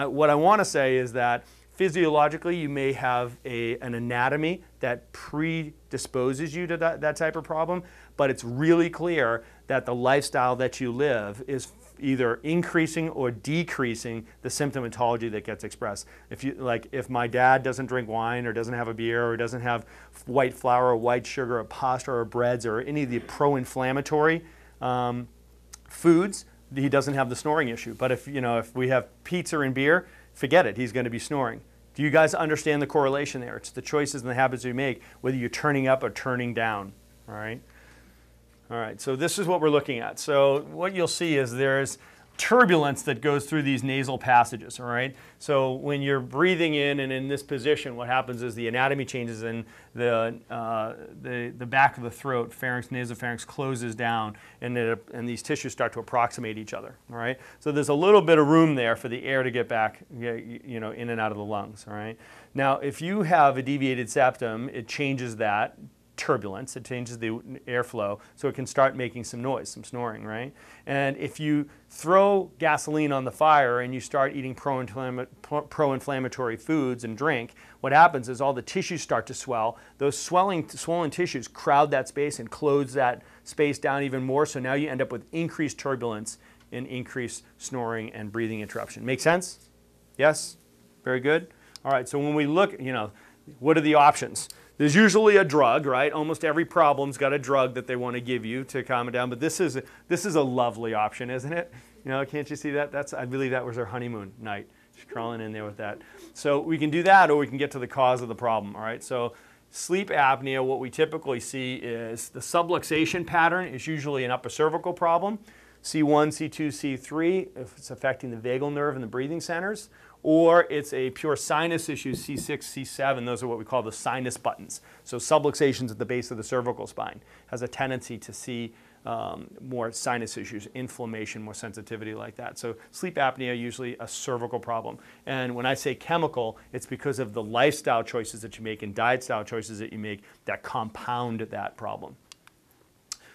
what I want to say is that physiologically you may have an anatomy that predisposes you to that type of problem, but it's really clear that the lifestyle that you live is either increasing or decreasing the symptomatology that gets expressed. If my dad doesn't drink wine or doesn't have a beer or doesn't have white flour or white sugar or pasta or breads or any of the pro-inflammatory foods, he doesn't have the snoring issue. But if we have pizza and beer, forget it, he's going to be snoring. Do you guys understand the correlation there? It's the choices and the habits you make, whether you're turning up or turning down, all right? All right, so this is what we're looking at. So what you'll see is there's turbulence that goes through these nasal passages, all right? So when you're breathing in and in this position, what happens is the anatomy changes and the back of the throat, pharynx, nasopharynx closes down, and these tissues start to approximate each other, all right? So there's a little bit of room there for the air to get back, you know, in and out of the lungs, all right? Now, if you have a deviated septum, it changes that turbulence, it changes the airflow, so it can start making some noise, some snoring, right? And if you throw gasoline on the fire and you start eating pro-inflammatory foods and drink, what happens is all the tissues start to swell. Those swollen tissues crowd that space and close that space down even more, so now you end up with increased turbulence and increased snoring and breathing interruption. Make sense? Yes? Very good? All right, so when we look, you know, what are the options? There's usually a drug, right? Almost every problem's got a drug that they want to give you to calm it down. But this is a lovely option, isn't it? You know, can't you see that? I believe that was her honeymoon night. She's crawling in there with that. So we can do that, or we can get to the cause of the problem. All right. So sleep apnea, what we typically see is the subluxation pattern is usually an upper cervical problem. C1, C2, C3 if it's affecting the vagal nerve and the breathing centers. Or it's a pure sinus issue, C6, C7. Those are what we call the sinus buttons. So subluxations at the base of the cervical spine has a tendency to see more sinus issues, inflammation, more sensitivity like that. So sleep apnea, usually a cervical problem. And when I say chemical, it's because of the lifestyle choices that you make and diet style choices that you make that compound that problem.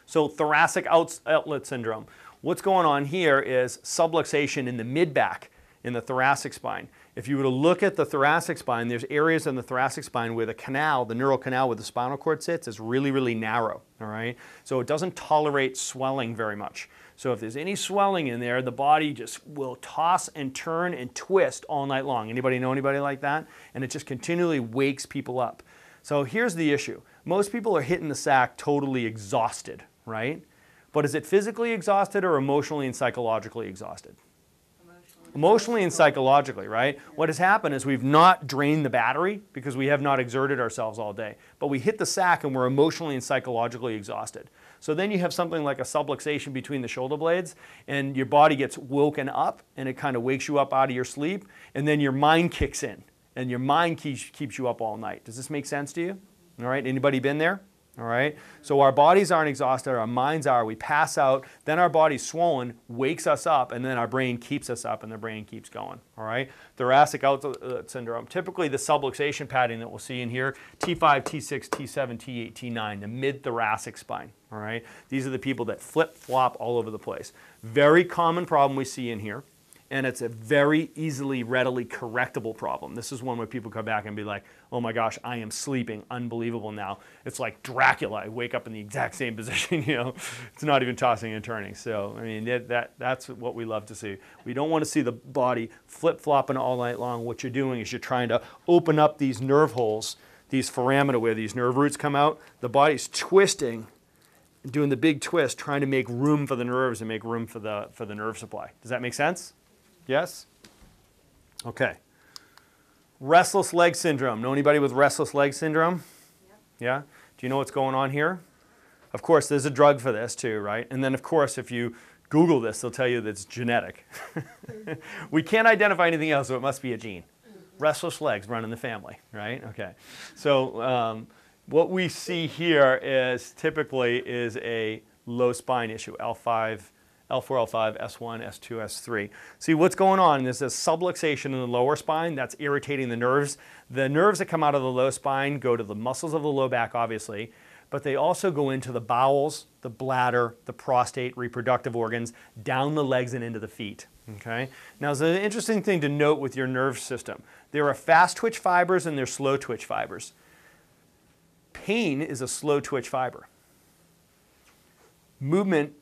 So thoracic outlet syndrome. What's going on here is subluxation in the mid-back, in the thoracic spine. If you were to look at the thoracic spine, there's areas in the thoracic spine where the canal, the neural canal where the spinal cord sits, is really, really narrow, all right? So it doesn't tolerate swelling very much. So if there's any swelling in there, the body just will toss and turn and twist all night long. Anybody know anybody like that? And it just continually wakes people up. So here's the issue. Most people are hitting the sack totally exhausted, right? But is it physically exhausted or emotionally and psychologically exhausted? Emotionally and psychologically, right? What has happened is we've not drained the battery because we have not exerted ourselves all day. But we hit the sack and we're emotionally and psychologically exhausted. So then you have something like a subluxation between the shoulder blades and your body gets woken up and it kind of wakes you up out of your sleep, and then your mind kicks in and your mind keeps you up all night. Does this make sense to you? All right, anybody been there? All right, so our bodies aren't exhausted, our minds are. We pass out, then our body's swollen, wakes us up, and then our brain keeps us up and the brain keeps going. All right, thoracic outlet syndrome. Typically the subluxation pattern that we'll see in here, T5, T6, T7, T8, T9, the mid-thoracic spine. All right, these are the people that flip-flop all over the place. Very common problem we see in here. And it's a very easily, readily correctable problem. This is one where people come back and be like, oh my gosh, I am sleeping, unbelievable now. It's like Dracula, I wake up in the exact same position, you know. It's not even tossing and turning. So, I mean, that's what we love to see. We don't want to see the body flip-flopping all night long. What you're doing is you're trying to open up these nerve holes, these foramina where these nerve roots come out. The body's twisting, doing the big twist, trying to make room for the nerves and make room for the nerve supply. Does that make sense? Yes? Okay. Restless leg syndrome. Know anybody with restless leg syndrome? Yep. Yeah? Do you know what's going on here? Of course, there's a drug for this too, right? And then, of course, if you Google this, they'll tell you that it's genetic. We can't identify anything else, so it must be a gene. Restless legs run in the family, right? Okay. So what we see here is typically is a low spine issue, L5, L4, L5, S1, S2, S3. See what's going on is this subluxation in the lower spine that's irritating the nerves. The nerves that come out of the low spine go to the muscles of the low back, obviously, but they also go into the bowels, the bladder, the prostate, reproductive organs, down the legs and into the feet. Okay? Now, there's an interesting thing to note with your nerve system. There are fast twitch fibers and there's slow twitch fibers. Pain is a slow twitch fiber. Movement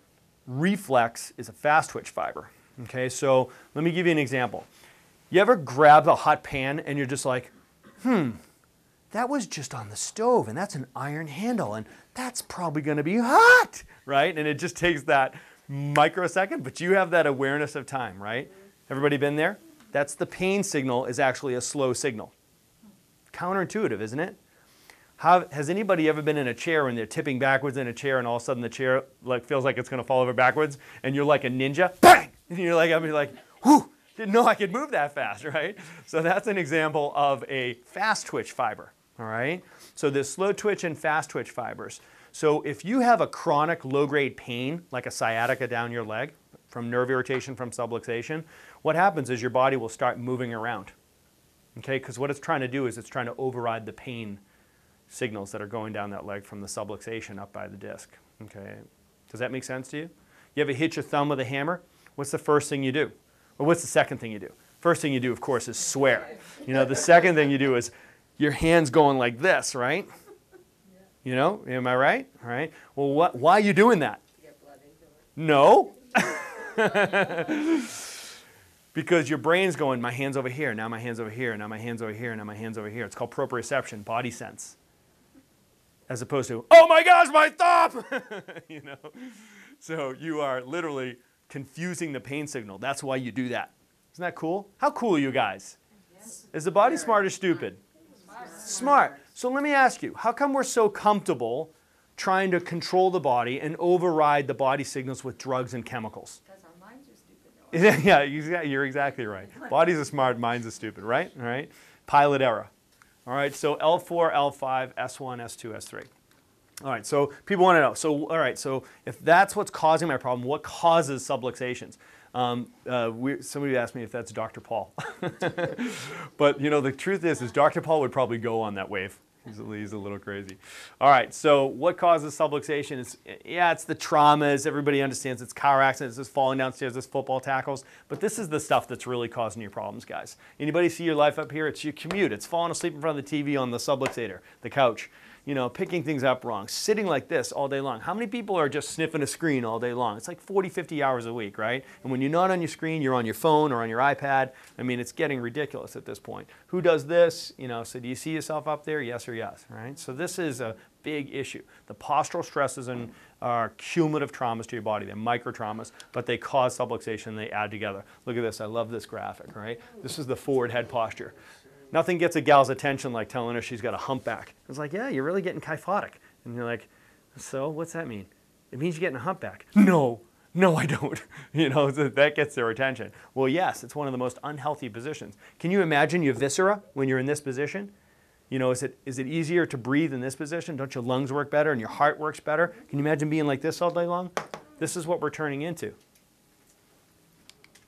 reflex is a fast twitch fiber. Okay, so let me give you an example. You ever grab a hot pan and you're just like, that was just on the stove and that's an iron handle and that's probably going to be hot, right? And it just takes that microsecond, but you have that awareness of time, right? Everybody been there? That's the pain signal is actually a slow signal. Counterintuitive, isn't it? Has anybody ever been in a chair and they're tipping backwards in a chair and all of a sudden the chair feels like it's going to fall over backwards and you're like a ninja, bang, And you're like, I'll be like, whew, didn't know I could move that fast, right? So that's an example of a fast twitch fiber, all right? So there's slow twitch and fast twitch fibers. So if you have a chronic low-grade pain, like a sciatica down your leg, from nerve irritation from subluxation, what happens is your body will start moving around, okay? Because what it's trying to do is it's trying to override the pain signals that are going down that leg from the subluxation up by the disc, okay? Does that make sense to you? You ever hit your thumb with a hammer? What's the first thing you do? Or what's the second thing you do? First thing you do, of course, is swear. You know, the second thing you do is your hand's going like this, right? You know, am I right? All right. Well, why are you doing that? No. Because your brain's going, my hand's over here, now my hand's over here, now my hand's over here, now my hand's over here. It's called proprioception, body sense. As opposed to, oh my gosh, my thumb! You know? So you are literally confusing the pain signal. That's why you do that. Isn't that cool? How cool are you guys? Yes. Is the body smart or stupid? Smart. So let me ask you, how come we're so comfortable trying to control the body and override the body signals with drugs and chemicals? Because our minds are stupid. Yeah, you're exactly right. Bodies are smart, minds are stupid, right? All right. Pilot error. All right, so L4, L5, S1, S2, S3. All right, so people want to know. So, all right, so if that's what's causing my problem, what causes subluxations? Somebody asked me if that's Dr. Paul. But, you know, the truth is Dr. Paul would probably go on that wave. He's a little crazy. All right, so what causes subluxation? It's the traumas. Everybody understands it's car accidents, it's falling downstairs, it's football tackles. But this is the stuff that's really causing your problems, guys. Anybody see your life up here? It's your commute. It's falling asleep in front of the TV on the subluxator, the couch. You know, picking things up wrong, sitting like this all day long. How many people are just sniffing a screen all day long? It's like 40, 50 hours a week, right? And when you're not on your screen, you're on your phone or on your iPad. I mean, it's getting ridiculous at this point. Who does this? You know, so do you see yourself up there? Yes or yes, right? So this is a big issue. The postural stresses are cumulative traumas to your body. They're micro traumas, but they cause subluxation. They add together. Look at this. I love this graphic, right? This is the forward head posture. Nothing gets a gal's attention like telling her she's got a humpback. It's like, yeah, you're really getting kyphotic. And you're like, so what's that mean? It means you're getting a humpback. No, I don't. You know, that gets their attention. Well, yes, it's one of the most unhealthy positions. Can you imagine your viscera when you're in this position? You know, is it easier to breathe in this position? Don't your lungs work better and your heart works better? Can you imagine being like this all day long? This is what we're turning into.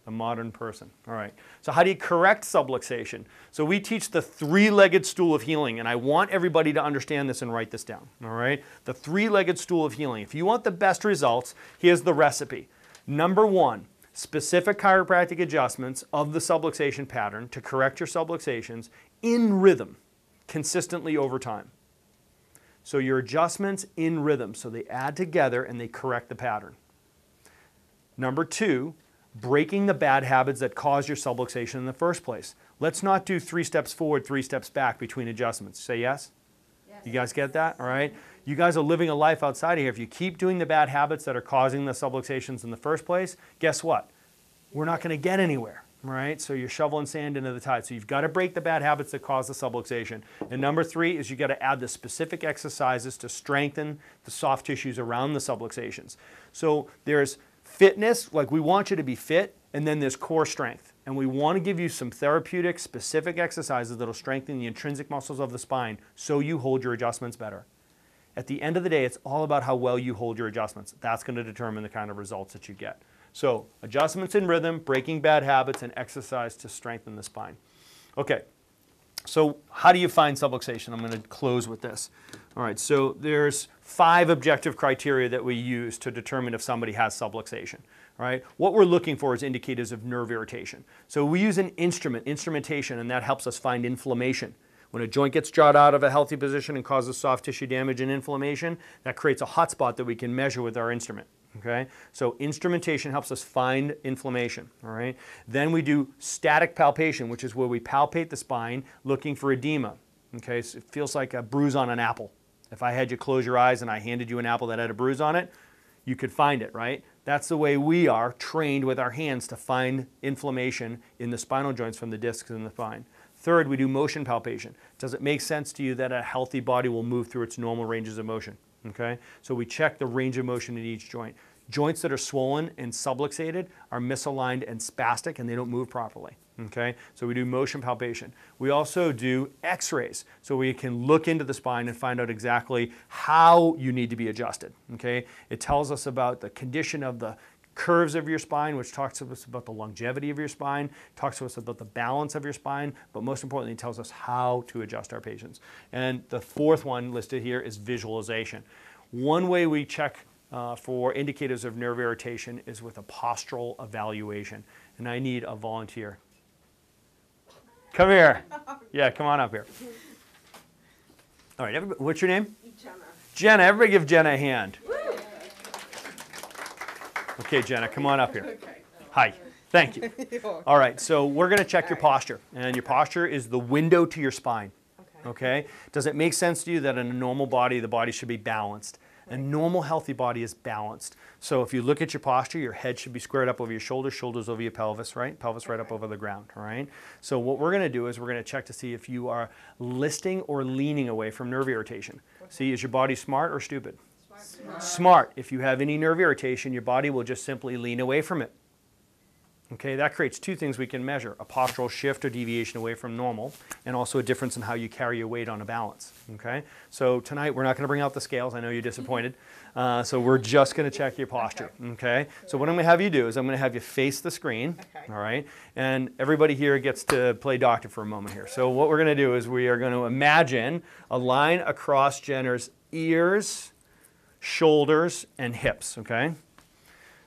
A modern person. All right. So how do you correct subluxation? So we teach the three-legged stool of healing, and I want everybody to understand this and write this down. All right. The three-legged stool of healing. If you want the best results, here's the recipe. Number one, specific chiropractic adjustments of the subluxation pattern to correct your subluxations in rhythm, consistently over time. So your adjustments in rhythm, so they add together and they correct the pattern. Number two, breaking the bad habits that cause your subluxation in the first place. Let's not do 3 steps forward, 3 steps back between adjustments. Say yes? Yes. You guys get that? All right. You guys are living a life outside of here. If you keep doing the bad habits that are causing the subluxations in the first place, guess what? We're not going to get anywhere. Right? So you're shoveling sand into the tide. So you've got to break the bad habits that cause the subluxation. And number 3 is you've got to add the specific exercises to strengthen the soft tissues around the subluxations. So there's fitness, like we want you to be fit, and then there's core strength. And we want to give you some therapeutic, specific exercises that will strengthen the intrinsic muscles of the spine so you hold your adjustments better. At the end of the day, it's all about how well you hold your adjustments. That's going to determine the kind of results that you get. So adjustments in rhythm, breaking bad habits, and exercise to strengthen the spine. Okay, so how do you find subluxation? I'm going to close with this. All right, so there's 5 objective criteria that we use to determine if somebody has subluxation. All right, what we're looking for is indicators of nerve irritation. So we use an instrumentation, and that helps us find inflammation. When a joint gets jawed out of a healthy position and causes soft tissue damage and inflammation, that creates a hot spot that we can measure with our instrument. Okay, so instrumentation helps us find inflammation. All right, then we do static palpation, which is where we palpate the spine looking for edema. Okay, so it feels like a bruise on an apple. If I had you close your eyes and I handed you an apple that had a bruise on it, you could find it, right? That's the way we are trained with our hands to find inflammation in the spinal joints from the discs in the spine. Third, we do motion palpation. Does it make sense to you that a healthy body will move through its normal ranges of motion? Okay, so we check the range of motion in each joint. Joints that are swollen and subluxated are misaligned and spastic, and they don't move properly. Okay, so we do motion palpation. We also do x-rays, so we can look into the spine and find out exactly how you need to be adjusted. Okay, it tells us about the condition of the curves of your spine, which talks to us about the longevity of your spine, talks to us about the balance of your spine, but most importantly, it tells us how to adjust our patients. And the fourth one listed here is visualization. One way we check for indicators of nerve irritation is with a postural evaluation. And I need a volunteer. Come here. Yeah, come on up here. All right, everybody, what's your name? Jenna. Jenna. Everybody give Jenna a hand. Okay, Jenna, come on up here. Okay. Hi. Thank you. All right, so we're going to check your posture. And your posture is the window to your spine. Okay? Does it make sense to you that in a normal body, the body should be balanced? A normal, healthy body is balanced. So if you look at your posture, your head should be squared up over your shoulders, shoulders over your pelvis, right? Pelvis right up over the ground, all right? So what we're going to do is we're going to check to see if you are listing or leaning away from nerve irritation. See, is your body smart or stupid? Smart. If you have any nerve irritation, your body will just simply lean away from it. Okay, that creates two things we can measure: a postural shift or deviation away from normal, and also a difference in how you carry your weight on a balance. Okay, so tonight we're not going to bring out the scales. I know you're disappointed. So we're just going to check your posture. Okay, so what I'm going to have you do is I'm going to have you face the screen. Okay. All right, and everybody here gets to play doctor for a moment here. So what we're going to do is we are going to imagine a line across Jenner's ears, shoulders, and hips. Okay.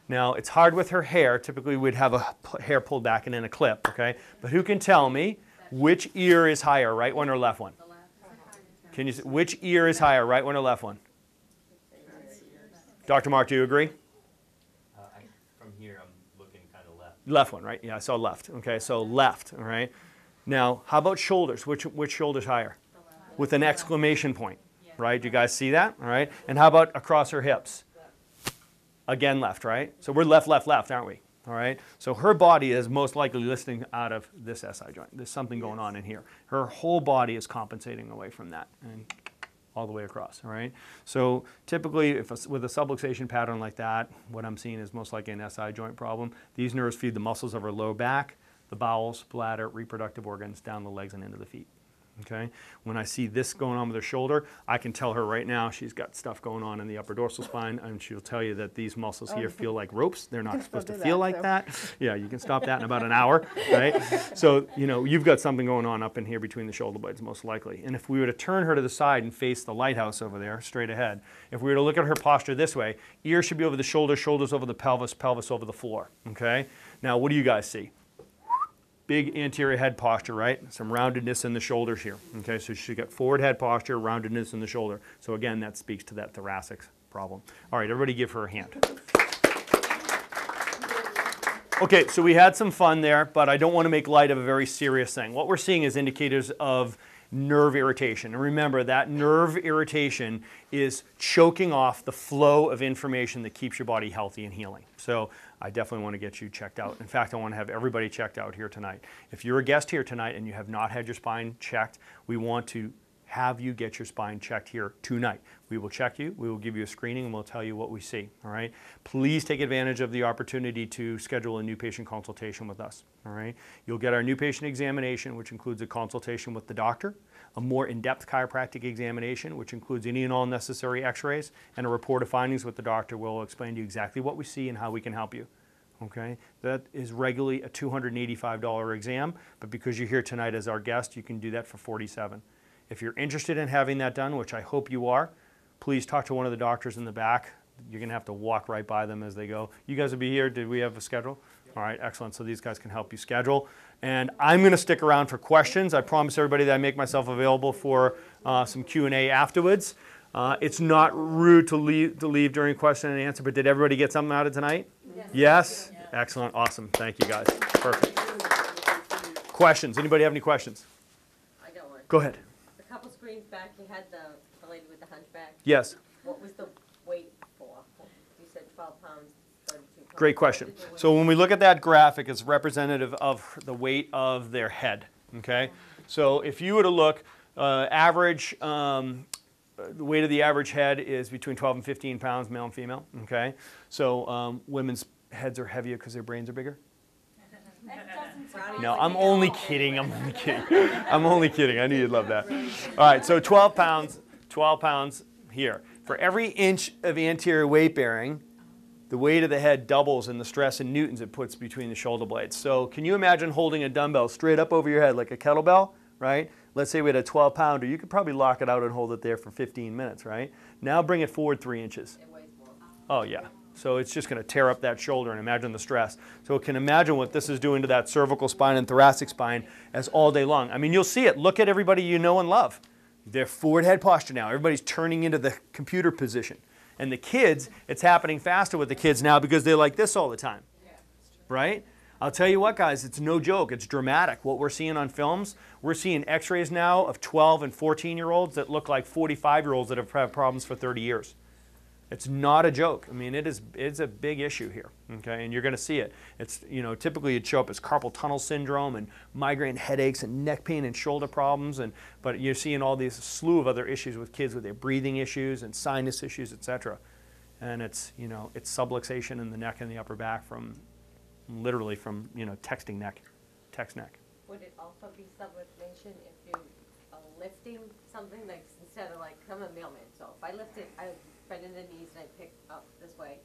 Now, it's hard with her hair. Typically, we'd have a hair pulled back and in a clip, okay? But who can tell me which ear is higher, right one or left one? Can you see, which ear is higher, right one or left one? Dr. Mark, do you agree? From here, I'm looking kind of left. Left one, right? Yeah, I saw left. Okay, so left, all right? Now, how about shoulders? Which shoulder's higher? With an exclamation point, right? Do you guys see that? All right? And how about across her hips? Again, left, right? So we're left, left, left, aren't we? All right? So her body is most likely listing out of this SI joint. There's something going on in here. Her whole body is compensating away from that and all the way across, all right? So typically, with a subluxation pattern like that, what I'm seeing is most likely an SI joint problem. These nerves feed the muscles of her lower back, the bowels, bladder, reproductive organs, down the legs and into the feet. Okay? When I see this going on with her shoulder, I can tell her right now she's got stuff going on in the upper dorsal spine, and she'll tell you that these muscles here feel like ropes. They're not supposed to feel like that. Yeah, you can stop that in about an hour, right? So, you know, you've got something going on up in here between the shoulder blades, most likely. And if we were to turn her to the side and face the lighthouse over there, straight ahead, if we were to look at her posture this way, ears should be over the shoulders, shoulders over the pelvis, pelvis over the floor, okay? Now, what do you guys see? Big anterior head posture, right? Some roundedness in the shoulders here. Okay, so she got forward head posture, roundedness in the shoulder. So again, that speaks to that thoracic problem. All right, everybody give her a hand. Okay, so we had some fun there, but I don't want to make light of a very serious thing. What we're seeing is indicators of nerve irritation. And remember, that nerve irritation is choking off the flow of information that keeps your body healthy and healing. So I definitely want to get you checked out. In fact, I want to have everybody checked out here tonight. If you're a guest here tonight and you have not had your spine checked, we want to have you get your spine checked here tonight. We will check you, we will give you a screening, and we'll tell you what we see, all right? Please take advantage of the opportunity to schedule a new patient consultation with us, all right? You'll get our new patient examination, which includes a consultation with the doctor, a more in-depth chiropractic examination, which includes any and all necessary x-rays, and a report of findings with the doctor will explain to you exactly what we see and how we can help you. Okay, that is regularly a $285 exam, but because you're here tonight as our guest, you can do that for $47. If you're interested in having that done, which I hope you are, please talk to one of the doctors in the back. You're going to have to walk right by them as they go. You guys will be here. Did we have a schedule? Yep. All right, excellent. So these guys can help you schedule. And I'm going to stick around for questions. I promise everybody that I make myself available for some Q&A afterwards. It's not rude to leave during question and answer, but did everybody get something out of tonight? Yes? Yes? Yeah. Excellent. Awesome. Thank you, guys. Perfect. Questions? Anybody have any questions? I got one. Go ahead. A couple screens back, you had the lady with the hunchback. Yes. What was the weight for? You said 12 pounds, 32 pounds. Great question. So when we look at that graphic, it's representative of the weight of their head, okay? So if you were to look, average the weight of the average head is between 12 and 15 pounds, male and female, okay? So women's heads are heavier because their brains are bigger. No, I'm only kidding. I'm only kidding. I'm only kidding. I knew you'd love that. All right, so 12 pounds here. For every inch of anterior weight bearing, the weight of the head doubles in the stress in newtons it puts between the shoulder blades. So can you imagine holding a dumbbell straight up over your head like a kettlebell, right? Let's say we had a 12 pounder. You could probably lock it out and hold it there for 15 minutes, right? Now bring it forward 3 inches. It weighs more. Oh, yeah. So it's just going to tear up that shoulder, and imagine the stress. So it can imagine what this is doing to that cervical spine and thoracic spine as all day long. I mean, you'll see it. Look at everybody you know and love. They're forward head posture now. Everybody's turning into the computer position. And the kids, it's happening faster with the kids now because they're like this all the time, right? I'll tell you what, guys, it's no joke. It's dramatic. What we're seeing on films, we're seeing x-rays now of 12 and 14-year-olds that look like 45-year-olds that have had problems for 30 years. It's not a joke. I mean, it's a big issue here, okay? And you're going to see it. It's, you know, typically it'd show up as carpal tunnel syndrome and migraine headaches and neck pain and shoulder problems, but you're seeing all these slew of other issues with kids with their breathing issues and sinus issues, etc. And it's, you know, it's subluxation in the neck and the upper back from, literally from, you know, texting neck, text neck. Would it also be subluxation if you are lifting something, like instead of like, I'm a mailman, so if I lift it, I bend in the knees and I pick up this way.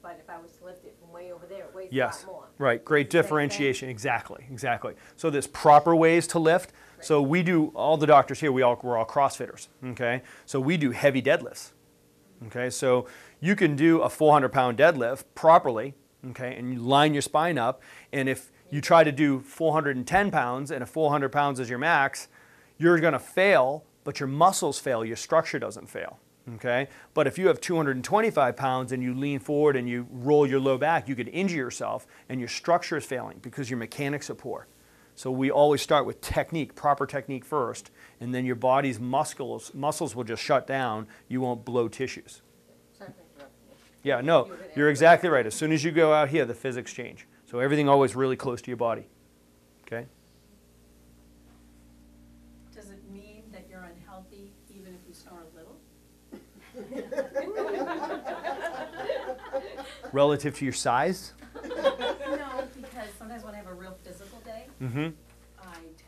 But if I was to lift it from way over there, it weighs a lot more. Right, great differentiation, exactly. So there's proper ways to lift. Right. So we do, all the doctors here, we're all CrossFitters, okay? So we do heavy deadlifts, okay? So you can do a 400-pound deadlift properly, okay, and you line your spine up, and if you try to do 410 pounds and if 400 pounds is your max, you're gonna fail, but your muscles fail, your structure doesn't fail. Okay, but if you have 225 pounds and you lean forward and you roll your low back, you could injure yourself and your structure is failing because your mechanics are poor. So we always start with technique, proper technique first, and then your body's muscles will just shut down. You won't blow tissues. Yeah, no, you're exactly right. As soon as you go out here, the physics change. So everything always really close to your body. Okay. Does it mean that you're unhealthy even if you snore a little? Relative to your size? No, because sometimes when I have a real physical day, I tend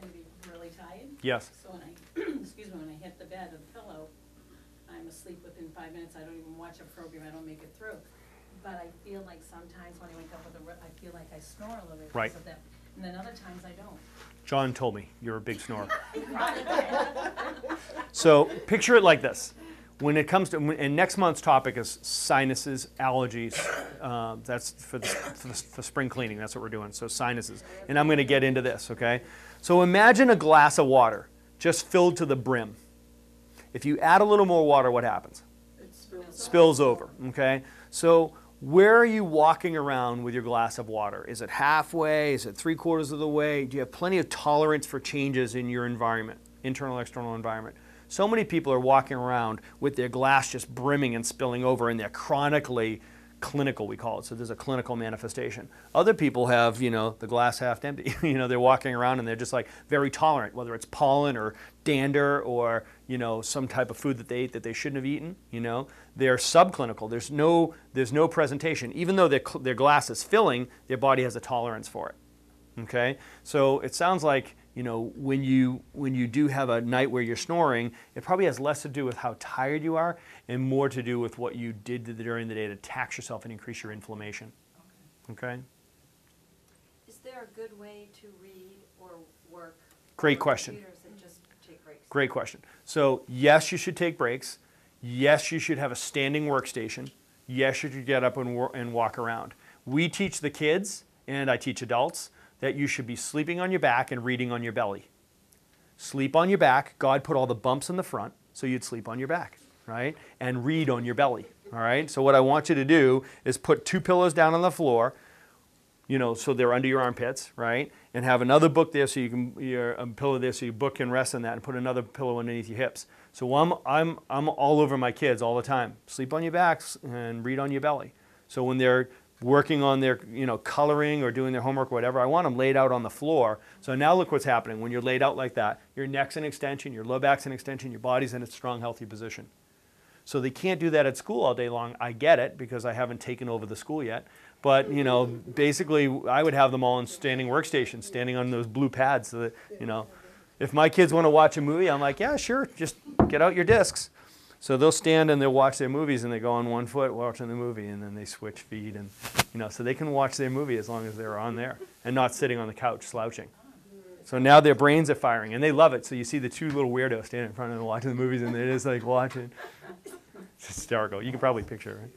to be really tired. Yes. So when I, excuse me, when I hit the bed or the pillow, I'm asleep within 5 minutes. I don't even watch a program. I don't make it through. But I feel like sometimes when I wake up with I feel like I snore a little bit because of that. And then other times I don't. John told me you're a big snorer. So picture it like this. When it comes to, and next month's topic is sinuses, allergies. That's for spring cleaning. That's what we're doing. So sinuses, and I'm going to get into this. Okay. So imagine a glass of water just filled to the brim. If you add a little more water, what happens? It spills over. Okay. So where are you walking around with your glass of water? Is it halfway? Is it 3/4 of the way? Do you have plenty of tolerance for changes in your environment, internal, external environment? So many people are walking around with their glass just brimming and spilling over, and they're chronically clinical, we call it. So there's a clinical manifestation. Other people have, you know, the glass half empty. You know, they're walking around and they're just like very tolerant, whether it's pollen or dander or, you know, some type of food that they ate that they shouldn't have eaten. You know, they're subclinical. There's no presentation. Even though their glass is filling, their body has a tolerance for it. Okay, so it sounds like, you know, when you do have a night where you're snoring, it probably has less to do with how tired you are and more to do with what you did during the day to tax yourself and increase your inflammation. Okay? Is there a good way to read or work? Great question. Computers and just take breaks? Great question. So yes, you should take breaks. Yes, you should have a standing workstation. Yes, you should get up and walk around. We teach the kids, and I teach adults, that you should be sleeping on your back and reading on your belly. Sleep on your back. God put all the bumps in the front, so you'd sleep on your back, right? And read on your belly, all right? So what I want you to do is put 2 pillows down on the floor, you know, so they're under your armpits, right? And have another book there so you can, a pillow there so your book can rest on that, and put another pillow underneath your hips. So I'm all over my kids all the time. Sleep on your backs and read on your belly. So when they're working on their, you know, coloring or doing their homework or whatever, I want them laid out on the floor. So now look what's happening. When you're laid out like that, your neck's an extension, your low back's an extension, your body's in a strong, healthy position. So they can't do that at school all day long. I get it because I haven't taken over the school yet. But, you know, basically I would have them all in standing workstations, standing on those blue pads so that, you know, if my kids want to watch a movie, I'm like, yeah, sure, just get out your discs. So they'll stand and they'll watch their movies and they go on one foot watching the movie and then they switch feet and, you know, so they can watch their movie as long as they're on there and not sitting on the couch slouching. So now their brains are firing and they love it. So you see the two little weirdos standing in front of them watching the movies and they're just like watching. It's hysterical. You can probably picture it, right?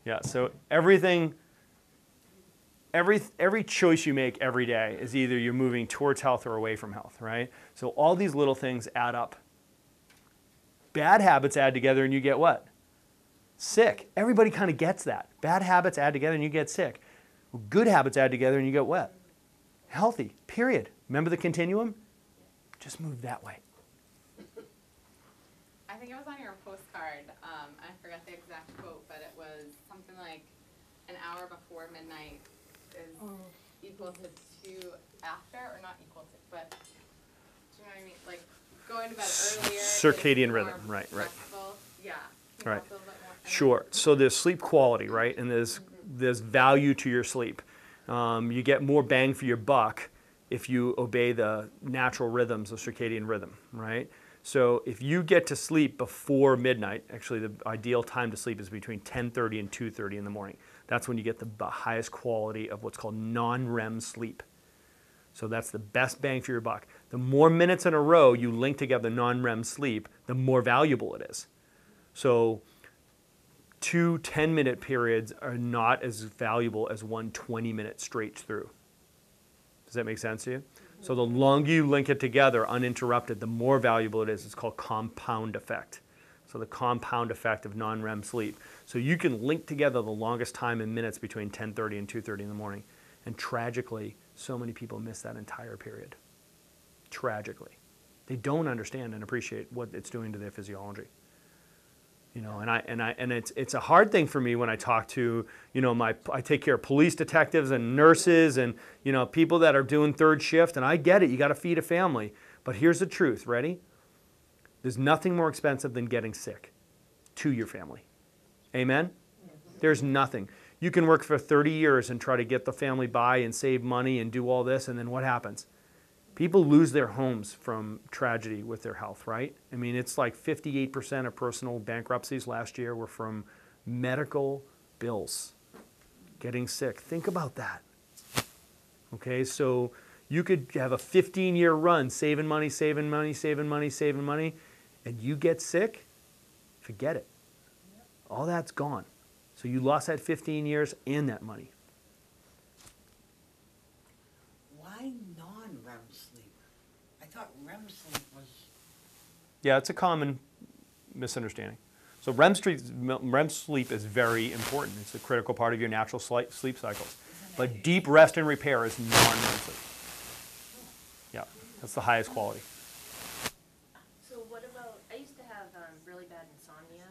Yeah, so everything, every choice you make every day is either you're moving towards health or away from health, right? So all these little things add up. Bad habits add together and you get what? Sick. Everybody kind of gets that. Bad habits add together and you get sick. Good habits add together and you get what? Healthy, period. Remember the continuum? Just move that way. I think it was on your postcard. I forgot the exact quote, but it was something like an hour before midnight is equal to 2 after, or not equal to, but do you know what I mean? Like going to bed earlier. Circadian rhythm, right. Flexible. Yeah. Right. Sure. So there's sleep quality, right? And there's value to your sleep. You get more bang for your buck if you obey the natural rhythms of circadian rhythm, right? So if you get to sleep before midnight, actually the ideal time to sleep is between 10:30 and 2:30 in the morning. That's when you get the highest quality of what's called non-REM sleep. So that's the best bang for your buck. The more minutes in a row you link together non-REM sleep, the more valuable it is. So 2 10-minute periods are not as valuable as one 20-minute straight through. Does that make sense to you? So the longer you link it together uninterrupted, the more valuable it is. It's called compound effect. So the compound effect of non-REM sleep. So you can link together the longest time in minutes between 10:30 and 2:30 in the morning. And tragically, so many people miss that entire period. Tragically. They don't understand and appreciate what it's doing to their physiology. You know, and it's a hard thing for me when I talk to, you know, I take care of police detectives and nurses and, you know, people that are doing third shift, and I get it, you got to feed a family. But here's the truth, ready? There's nothing more expensive than getting sick to your family. Amen? There's nothing. You can work for 30 years and try to get the family by and save money and do all this, and then what happens? People lose their homes from tragedy with their health, right? I mean, it's like 58% of personal bankruptcies last year were from medical bills, getting sick. Think about that. Okay, so you could have a 15-year run saving money, saving money, saving money, saving money, and you get sick, forget it. All that's gone. So you lost that 15 years and that money. Why non-REM sleep? I thought REM sleep was... Yeah, it's a common misunderstanding. So REM sleep is very important. It's a critical part of your natural sleep cycles. But deep rest and repair is non-REM sleep. Yeah, that's the highest quality. So what about, I used to have really bad insomnia,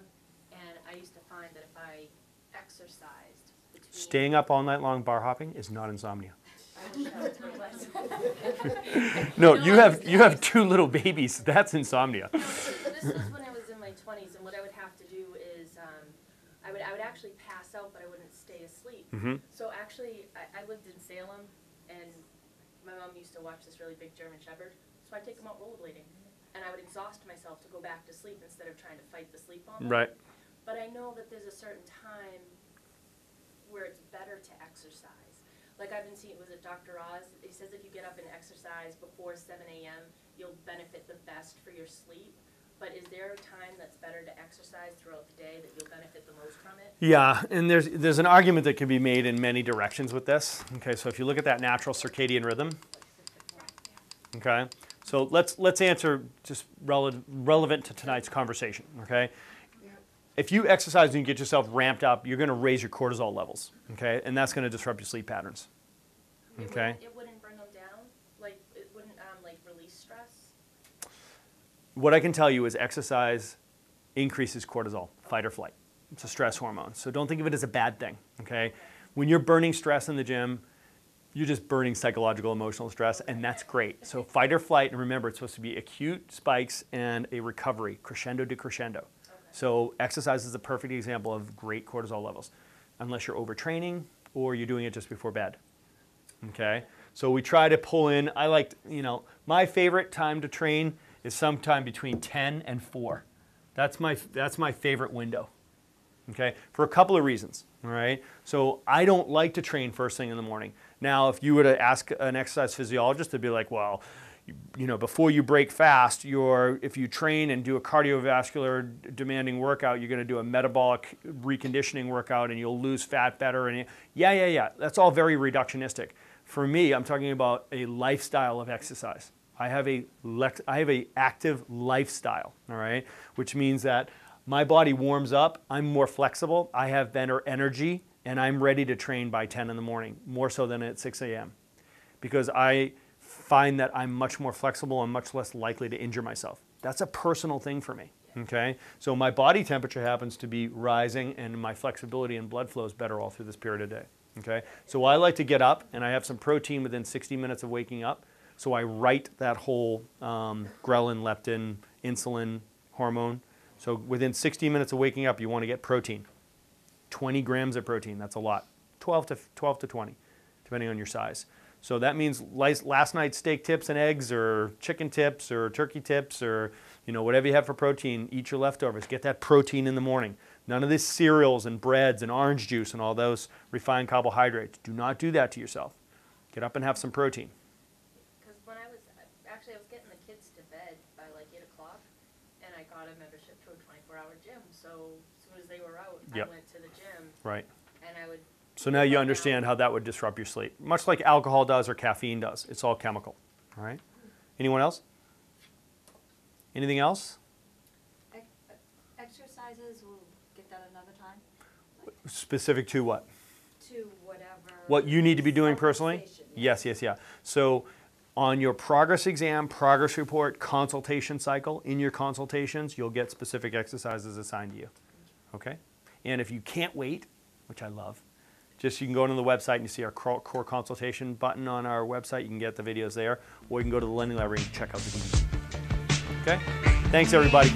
and I used to find that if I exercised between... Staying up all night long bar hopping is not insomnia. I wish I was No, you have 2 little babies. That's insomnia. So this was when I was in my 20s, and what I would have to do is I would actually pass out, but I wouldn't stay asleep. Mm-hmm. So actually, I lived in Salem, and my mom used to watch this really big German Shepherd, so I'd take him out rollerblading, and I would exhaust myself to go back to sleep instead of trying to fight the sleep on them. Right. But I know that there's a certain time where it's better to exercise. Like I've been seeing, was it Dr. Oz? He says if you get up and exercise before 7 a.m., you'll benefit the best for your sleep. But is there a time that's better to exercise throughout the day that you'll benefit the most from it? Yeah, and there's an argument that can be made in many directions with this. Okay, so if you look at that natural circadian rhythm, okay, so let's answer just relevant to tonight's conversation. Okay, if you exercise and you get yourself ramped up, you're going to raise your cortisol levels. Okay, and that's going to disrupt your sleep patterns. Okay. It wouldn't bring them down, like it wouldn't like release stress. What I can tell you is exercise increases cortisol, fight or flight. It's a stress hormone. So don't think of it as a bad thing, okay? When you're burning stress in the gym, you're just burning psychological, emotional stress, and that's great. So fight or flight, and remember, it's supposed to be acute spikes and a recovery, crescendo to crescendo. So exercise is a perfect example of great cortisol levels, unless you're overtraining or you're doing it just before bed. Okay? So we try to pull in, I like, my favorite time to train is sometime between 10 and 4. That's my favorite window. Okay? For a couple of reasons, all right? So I don't like to train first thing in the morning. Now, if you were to ask an exercise physiologist, they'd be like, well, before you break fast, if you train and do a cardiovascular demanding workout, you're going to do a metabolic reconditioning workout and you'll lose fat better. And yeah. That's all very reductionistic. For me, I'm talking about a lifestyle of exercise. I have a active lifestyle, all right, which means that my body warms up, I'm more flexible, I have better energy, and I'm ready to train by 10 in the morning, more so than at 6 a.m. Because I find that I'm much more flexible and much less likely to injure myself. That's a personal thing for me, okay? So my body temperature happens to be rising and my flexibility and blood flow is better all through this period of day, okay? So I like to get up and I have some protein within 60 minutes of waking up. So I write that whole ghrelin, leptin, insulin hormone. So within 60 minutes of waking up, you want to get protein. 20 grams of protein, that's a lot. 12 to 20, depending on your size. So that means last night's steak tips and eggs or chicken tips or turkey tips or whatever you have for protein, eat your leftovers. Get that protein in the morning. None of these cereals and breads and orange juice and all those refined carbohydrates. Do not do that to yourself. Get up and have some protein. Because when I was getting the kids to bed by like 8 o'clock, and I got a membership to a 24-hour gym. So as soon as they were out, I went to the gym. Right. And I would. So now you understand how that would disrupt your sleep, much like alcohol does or caffeine does. It's all chemical. All right. Anyone else? Anything else? Exercises, we'll get that another time. Specific to what? To whatever. What you need to be doing personally? Yes. So on your progress exam, progress report, consultation cycle, in your consultations, you'll get specific exercises assigned to you. Okay? And if you can't wait, which I love, you can go to the website and you see our core consultation button on our website. You can get the videos there, or you can go to the Lending Library and check out the videos. Okay? Thanks, everybody.